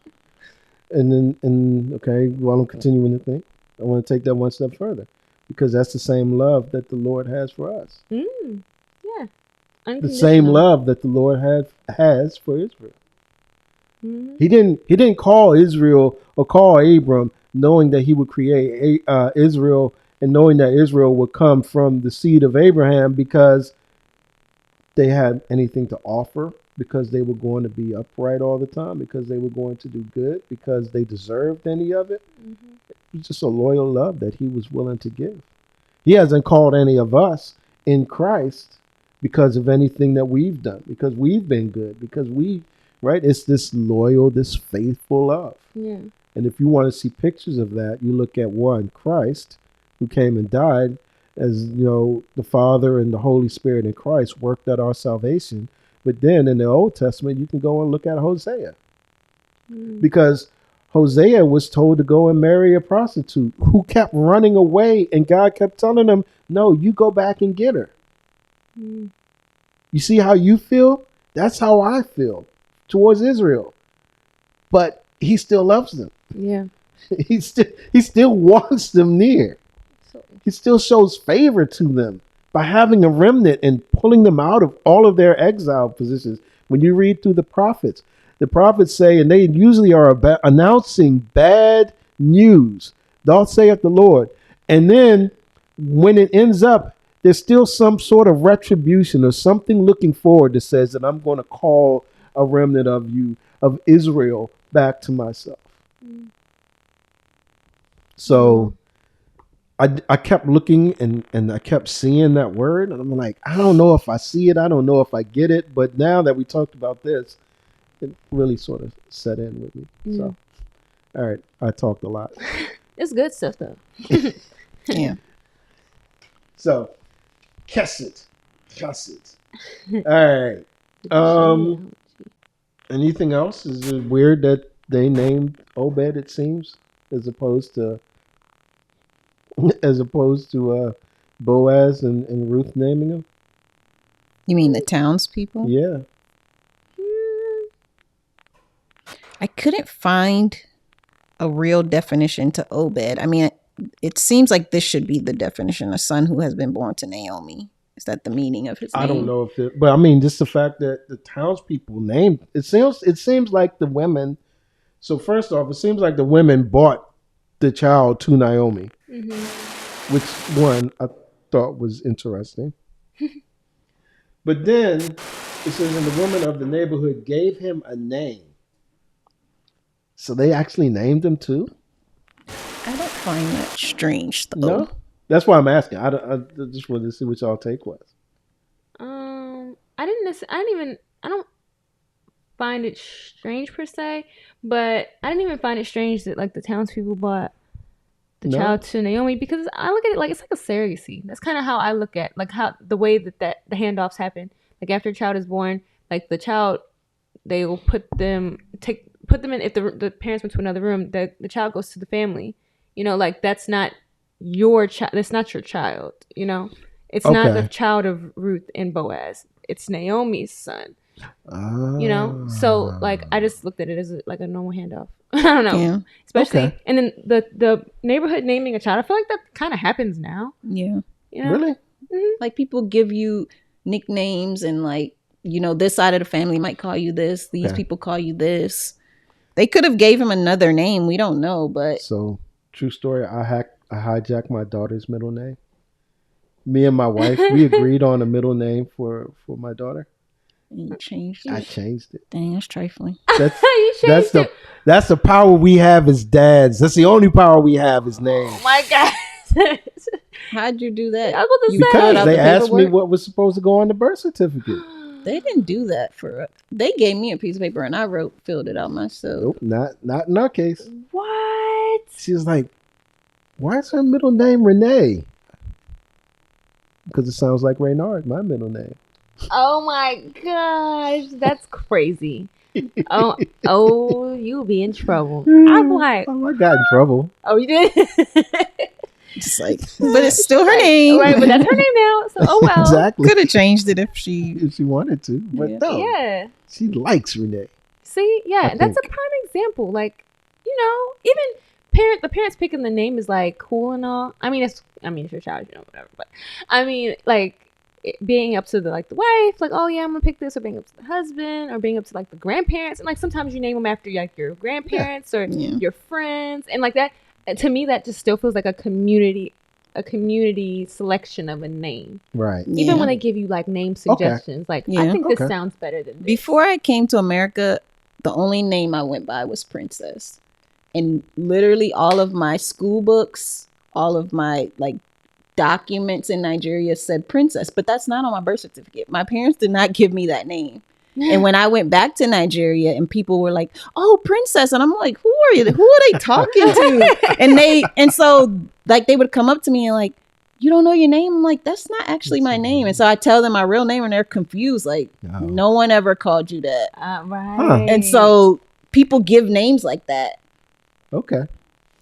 And okay, while I'm continuing to think, I want to take that one step further, because that's the same love that the Lord has for us. Yeah. The same love that the Lord has for Israel. Mm-hmm. He didn't call Israel or call Abram knowing that he would create Israel and knowing that Israel would come from the seed of Abraham because they had anything to offer, because they were going to be upright all the time, because they were going to do good, because they deserved any of it. Mm-hmm. It was just a loyal love that he was willing to give. He hasn't called any of us in Christ because of anything that we've done, because we've been good, because right? It's this loyal, this faithful love. Yeah. And if you want to see pictures of that, you look at one, Christ, who came and died, as you know, the Father and the Holy Spirit in Christ worked out our salvation. But then in the Old Testament, you can go and look at Hosea. Because Hosea was told to go and marry a prostitute who kept running away, and God kept telling him, no, you go back and get her. You see how you feel? That's how I feel towards Israel. But he still loves them. Yeah. He still wants them near. He still shows favor to them by having a remnant and pulling them out of all of their exile positions. When you read through the prophets say, and they usually are announcing bad news, thus saith the Lord. And then when it ends up, there's still some sort of retribution or something looking forward that says that I'm going to call a remnant of Israel back to myself. So I kept looking and I kept seeing that word, and I'm like, I don't know if I see it. I don't know if I get it. But now that we talked about this, it really sort of set in with me. So, all right, I talked a lot. It's good stuff, though. Yeah. So, Kesset. All right. Anything else? Is it weird that they named Obed, it seems, as opposed to Boaz and Ruth naming him? You mean the townspeople? Yeah. I couldn't find a real definition to Obed. I mean, it seems like this should be the definition: a son who has been born to Naomi. Is that the meaning of his name? I don't know if it, but I mean, just the fact that the townspeople named it seems like the women. So first off, it seems like the women bought the child to Naomi, which one I thought was interesting. But then it says, and the woman of the neighborhood gave him a name. So they actually named him too? I don't find that strange, though. No, That's why I'm asking. I just wanted to see what y'all take was. I don't find it strange per se, but I didn't even find it strange that like the townspeople bought the child to Naomi, because I look at it like it's like a surrogacy. That's kind of how I look at like how the way that the handoffs happen. Like after a child is born, like the child, they will put them in, if the parents went to another room, the child goes to the family. You know, like that's not your child. That's not your child. You know, it's not the child of Ruth and Boaz. It's Naomi's son. You know, so like I just looked at it as like a normal handoff. I don't know, especially and then the neighborhood naming a child. I feel like that kind of happens now. Yeah, you know? Really? Mm-hmm. Like people give you nicknames, and like, you know, this side of the family might call you this. These people call you this. They could have gave him another name. We don't know, but so true story. I hijacked my daughter's middle name. Me and my wife, we agreed on a middle name for my daughter. You changed it. I changed it. Dang, that's trifling. That's the power we have as dads. That's the only power we have as names. Oh my God. How'd you do that? I was about to because say. they asked me what was supposed to go on the birth certificate. They didn't do that for us. They gave me a piece of paper and I filled it out myself. Nope, not in our case. What? She was like, why is her middle name Renee? Because it sounds like Reynard, my middle name. Oh my gosh, that's crazy. Oh, you'll be in trouble. I'm like, I got in trouble. Oh, you did? It's like, but it's still her name. Right, but that's her name now. So, oh well. Exactly. Could have changed it if she wanted to. But no. She likes Renee. See, that's a prime example. Like, you know, even the parents picking the name is like cool and all. I mean, it's your child, you know, whatever. But I mean, like, being up to the wife, like, oh yeah, I'm gonna pick this, or being up to the husband, or being up to like the grandparents, and like sometimes you name them after like your grandparents or your friends, and like that. To me, that just still feels like a community selection of a name, right? Even when they give you like name suggestions, like I think this sounds better than this. Before I came to America, the only name I went by was Princess, and literally all of my school books, all of my like documents in Nigeria said Princess, but that's not on my birth certificate. My parents did not give me that name. And when I went back to Nigeria and people were like, oh, Princess. And I'm like, who are you? Who are they talking to? and so like they would come up to me and like, you don't know your name? I'm like, that's not actually my name. And so I tell them my real name and they're confused. Like, no one ever called you that. Right. Huh. And so people give names like that. Okay.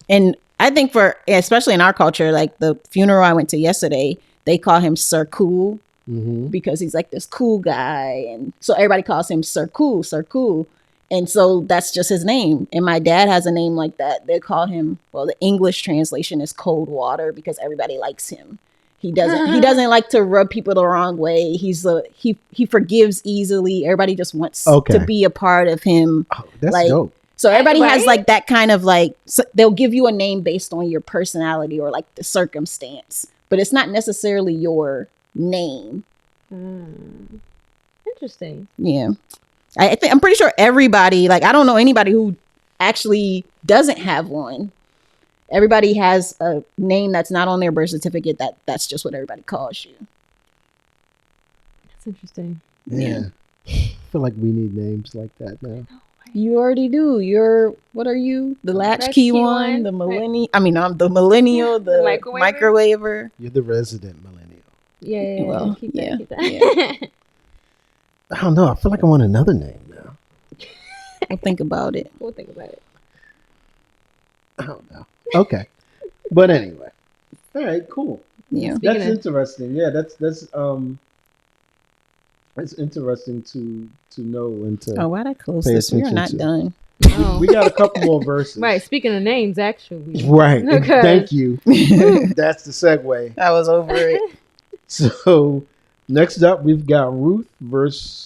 And I think especially in our culture, like the funeral I went to yesterday, they call him Sir Cool. Mm-hmm. Because he's like this cool guy, and so everybody calls him Sir Cool, and so that's just his name. And my dad has a name like that. They call him, well, the English translation is Cold Water because everybody likes him. He doesn't like to rub people the wrong way. He forgives easily. Everybody just wants to be a part of him. Oh, that's dope. So everybody has like that kind of like, so they'll give you a name based on your personality or like the circumstance, but it's not necessarily your name. Interesting. Yeah. I'm pretty sure everybody, like, I don't know anybody who actually doesn't have one. Everybody has a name that's not on their birth certificate. That's just what everybody calls you. That's interesting. Yeah. I feel like we need names like that now. You already do. What are you? The latchkey one, the millennial. I'm the millennial, the microwaver. You're the resident millennial. Yeah. Well, keep that. Yeah. I don't know. I feel like I want another name now. We'll think about it. I don't know. Okay. But anyway. All right, cool. Yeah. That's interesting. Yeah, that's it's interesting to know and to why'd I close this? We're not done. Oh. We got a couple more verses. Right. Speaking of names, actually. Right. Okay. Thank you. That's the segue. I was over it. So next up, we've got Ruth,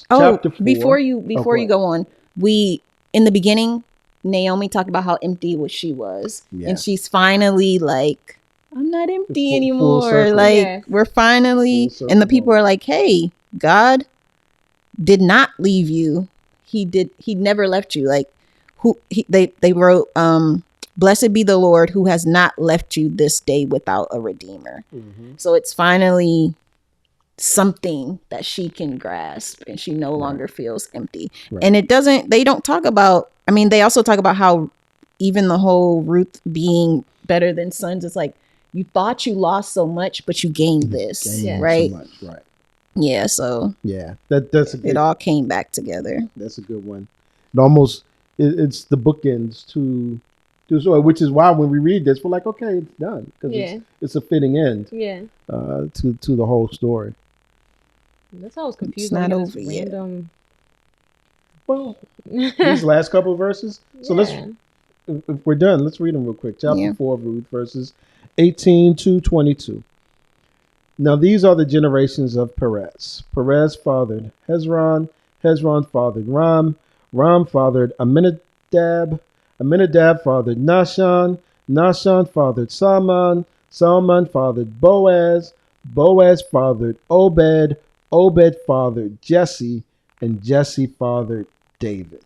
chapter 4. Before you go on, in the beginning, Naomi talked about how empty she was, and she's finally like, I'm not empty anymore. Like we're finally, and the people are like, hey, God did not leave you. He never left you. Like they wrote Blessed be the Lord who has not left you this day without a redeemer. So it's finally something that she can grasp, and she no longer feels empty. And they don't talk about, I mean, they also talk about how even the whole Ruth being better than sons, it's like, you thought you lost so much, but you gained this, right? So much, right. Yeah, so yeah, that's a good, it all came back together. That's a good one. It almost it's the bookends to the story, which is why when we read this, we're like, okay, it's done, because it's a fitting end. To the whole story. That's why I was confused. It's not like, over yet. Random. Well, these last couple of verses. So if we're done, let's read them real quick. Chapter 4 of Ruth, verses 18 to 22. Now these are the generations of Perez. Perez fathered Hezron. Hezron fathered Ram. Ram fathered Aminadab. Aminadab fathered Nahshon. Nahshon fathered Salmon. Salmon fathered Boaz. Boaz fathered Obed. Obed fathered Jesse. And Jesse fathered David.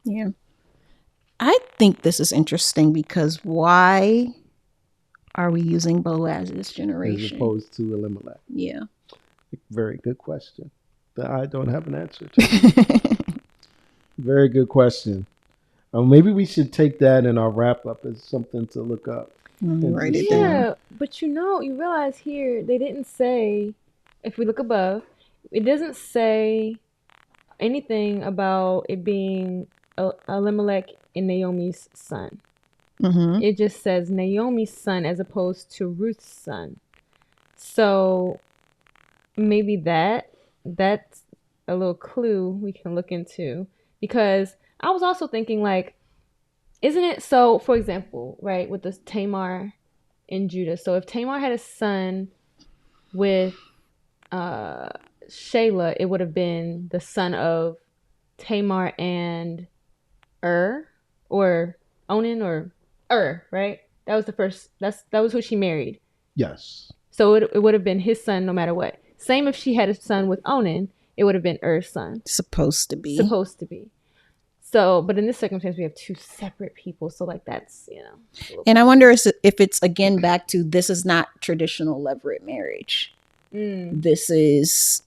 Yeah. I think this is interesting because why are we using Boaz's generation as opposed to Elimelech? Yeah. Very good question that I don't have an answer to. Very good question. Maybe we should take that in our wrap up as something to look up. Write it down. But you realize here they didn't say, if we look above, it doesn't say anything about it being Elimelech and Naomi's son. It just says Naomi's son as opposed to Ruth's son. So maybe that's a little clue we can look into, because I was also thinking, like, isn't it so, for example, right, with this Tamar and Judah, so if Tamar had a son with Shelah, it would have been the son of Tamar and or Onan or right? That was the first, that was who she married. Yes. So it would have been his son no matter what. Same if she had a son with Onan, it would have been son. Supposed to be. So, but in this circumstance, we have two separate people. So, like, that's, And I wonder if it's, again, back to, this is not traditional levirate marriage. This is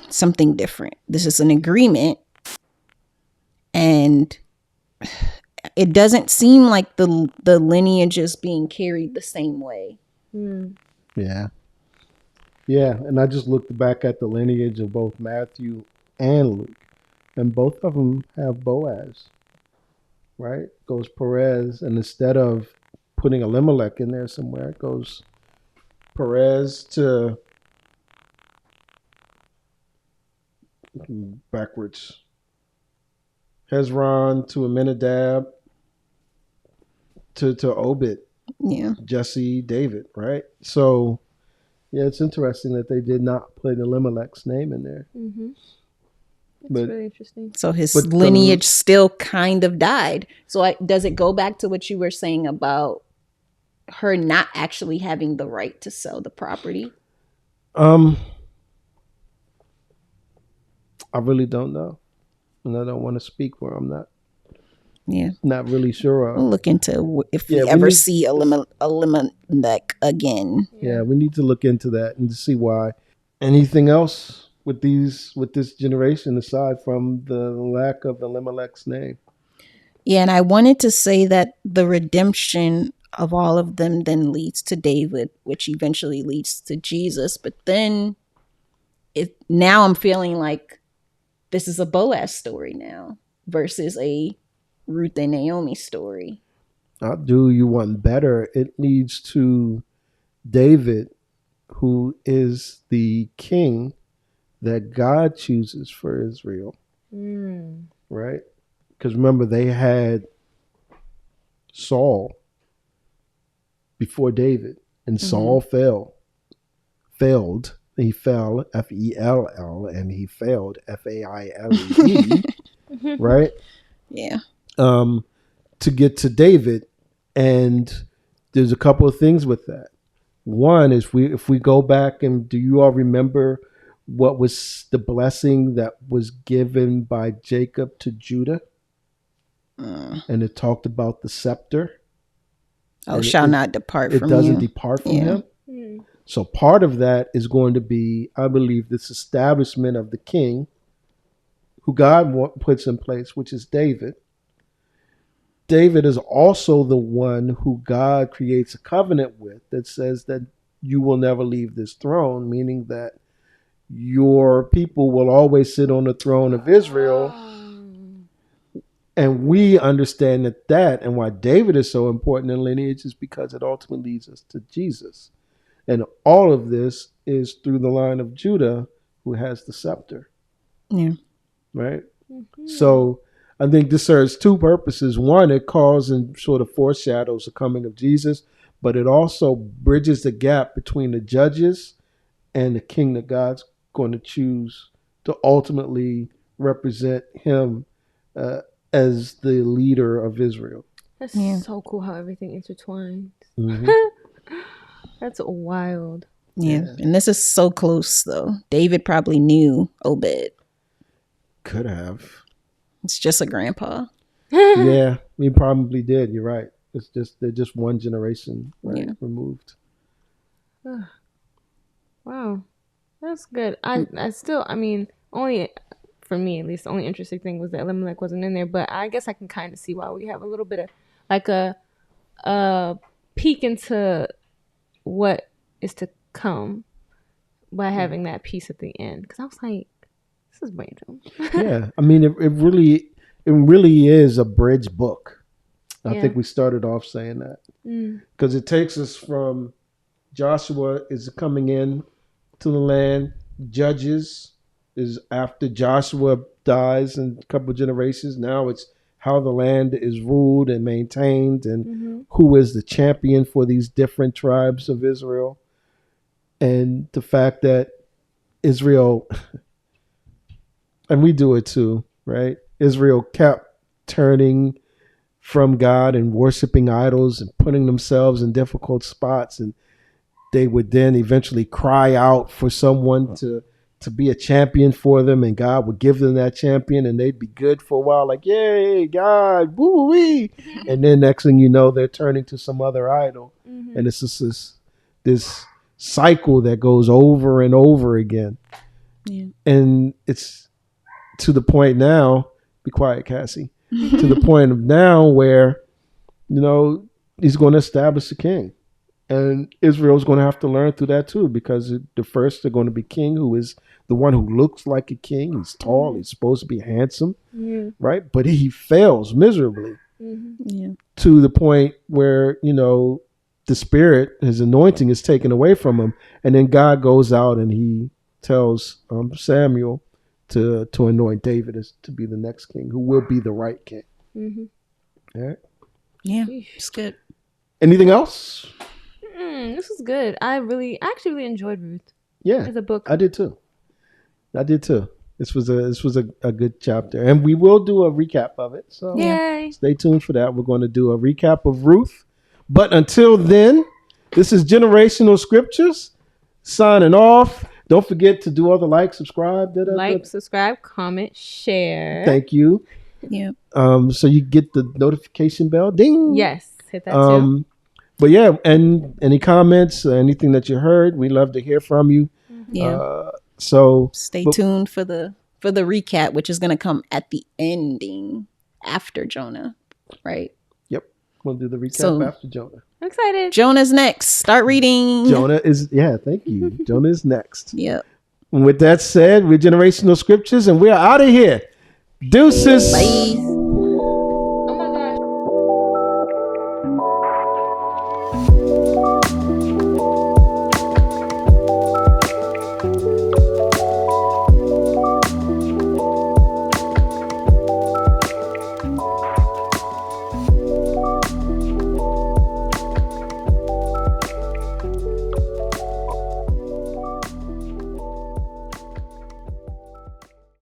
something different. This is an agreement. And it doesn't seem like the lineage is being carried the same way. Yeah. Yeah. And I just looked back at the lineage of both Matthew and Luke. And both of them have Boaz, right? Goes Perez, and instead of putting Elimelech in there somewhere, it goes Perez to backwards. Hezron to Aminadab to Obed. Yeah. Jesse, David, right? So, yeah, it's interesting that they did not put Elimelech's name in there. That's really interesting. So his lineage still kind of died. So does it go back to what you were saying about her not actually having the right to sell the property? I really don't know. And I don't want to speak where I'm not really sure of. We'll look into if we ever see Elimelech again. Yeah, we need to look into that and to see why. Anything else with this generation aside from the lack of Elimelech's name? Yeah, and I wanted to say that the redemption of all of them then leads to David, which eventually leads to Jesus. But then now I'm feeling like this is a Boaz story now versus a Ruth and Naomi story. I'll do you one better. It leads to David, who is the king that God chooses for Israel. Right? Because remember, they had Saul before David, and Saul failed. He fell, F-E-L-L, and he failed, F-A-I-L-E, right? Yeah. To get to David, and there's a couple of things with that. One is if we go back, and do you all remember what was the blessing that was given by Jacob to Judah? and it talked about the scepter. Oh, shall not depart from you. It doesn't depart from him. So part of that is going to be, I believe, this establishment of the king who God puts in place, which is David. David is also the one who God creates a covenant with that says that you will never leave this throne, meaning that your people will always sit on the throne of Israel. And we understand that and why David is so important in lineage is because it ultimately leads us to Jesus. And all of this is through the line of Judah, who has the scepter. Yeah. Right? Mm-hmm. So I think this serves two purposes. One, it calls and sort of foreshadows the coming of Jesus, but it also bridges the gap between the judges and the king that God's going to choose to ultimately represent him as the leader of Israel. That's so cool how everything intertwines. Mm-hmm. That's wild. Yeah. And this is so close, though. David probably knew Obed. Could have. It's just a grandpa. Yeah, he probably did. You're right. It's just they're just one generation removed. Wow, that's good. I still, I mean, only for me at least, the only interesting thing was that Elimelech wasn't in there. But I guess I can kind of see why we have a little bit of like a peek into what is to come by having that piece at the end. Because I was like, this is random. Yeah, I mean, it really is a bridge book. I think we started off saying that because it takes us from Joshua is coming in to the land. Judges is after Joshua dies in a couple of generations. Now it's how the land is ruled and maintained and who is the champion for these different tribes of Israel. And the fact that Israel, and we do it too, right? Israel kept turning from God and worshiping idols and putting themselves in difficult spots. And they would then eventually cry out for someone to be a champion for them, and God would give them that champion, and they'd be good for a while, like, yay, God, woo-wee. And then next thing you know, they're turning to some other idol. And it's just this cycle that goes over and over again. Yeah. And it's to the point now, be quiet, Cassie, to the point of now where, he's going to establish a king. And Israel's going to have to learn through that too, because the first they're going to be king, who is the one who looks like a king. He's tall. He's supposed to be handsome, right? But he fails miserably to the point where, the spirit, his anointing is taken away from him. And then God goes out and he tells Samuel to anoint David as to be the next king, who will be the right king. All right. Yeah, it's good. Anything else? This was good. I actually really enjoyed Ruth. Yeah, as a book. I did too. This was a good chapter, and we will do a recap of it. So stay tuned for that. We're going to do a recap of Ruth. But until then, this is Generational Scriptures signing off. Don't forget to do all the subscribe, subscribe, comment, share. Thank you. Yeah. So you get the notification bell. Ding. Yes, hit that too. But yeah, and any comments, anything that you heard, we love to hear from you. Yeah. So stay tuned for the recap, which is going to come at the ending after Jonah, right? Yep. We'll do the recap after Jonah. I'm excited. Jonah's next. Start reading. Thank you. Jonah is next. Yep. And with that said, we're Generational Scriptures and we're out of here. Deuces. Bye.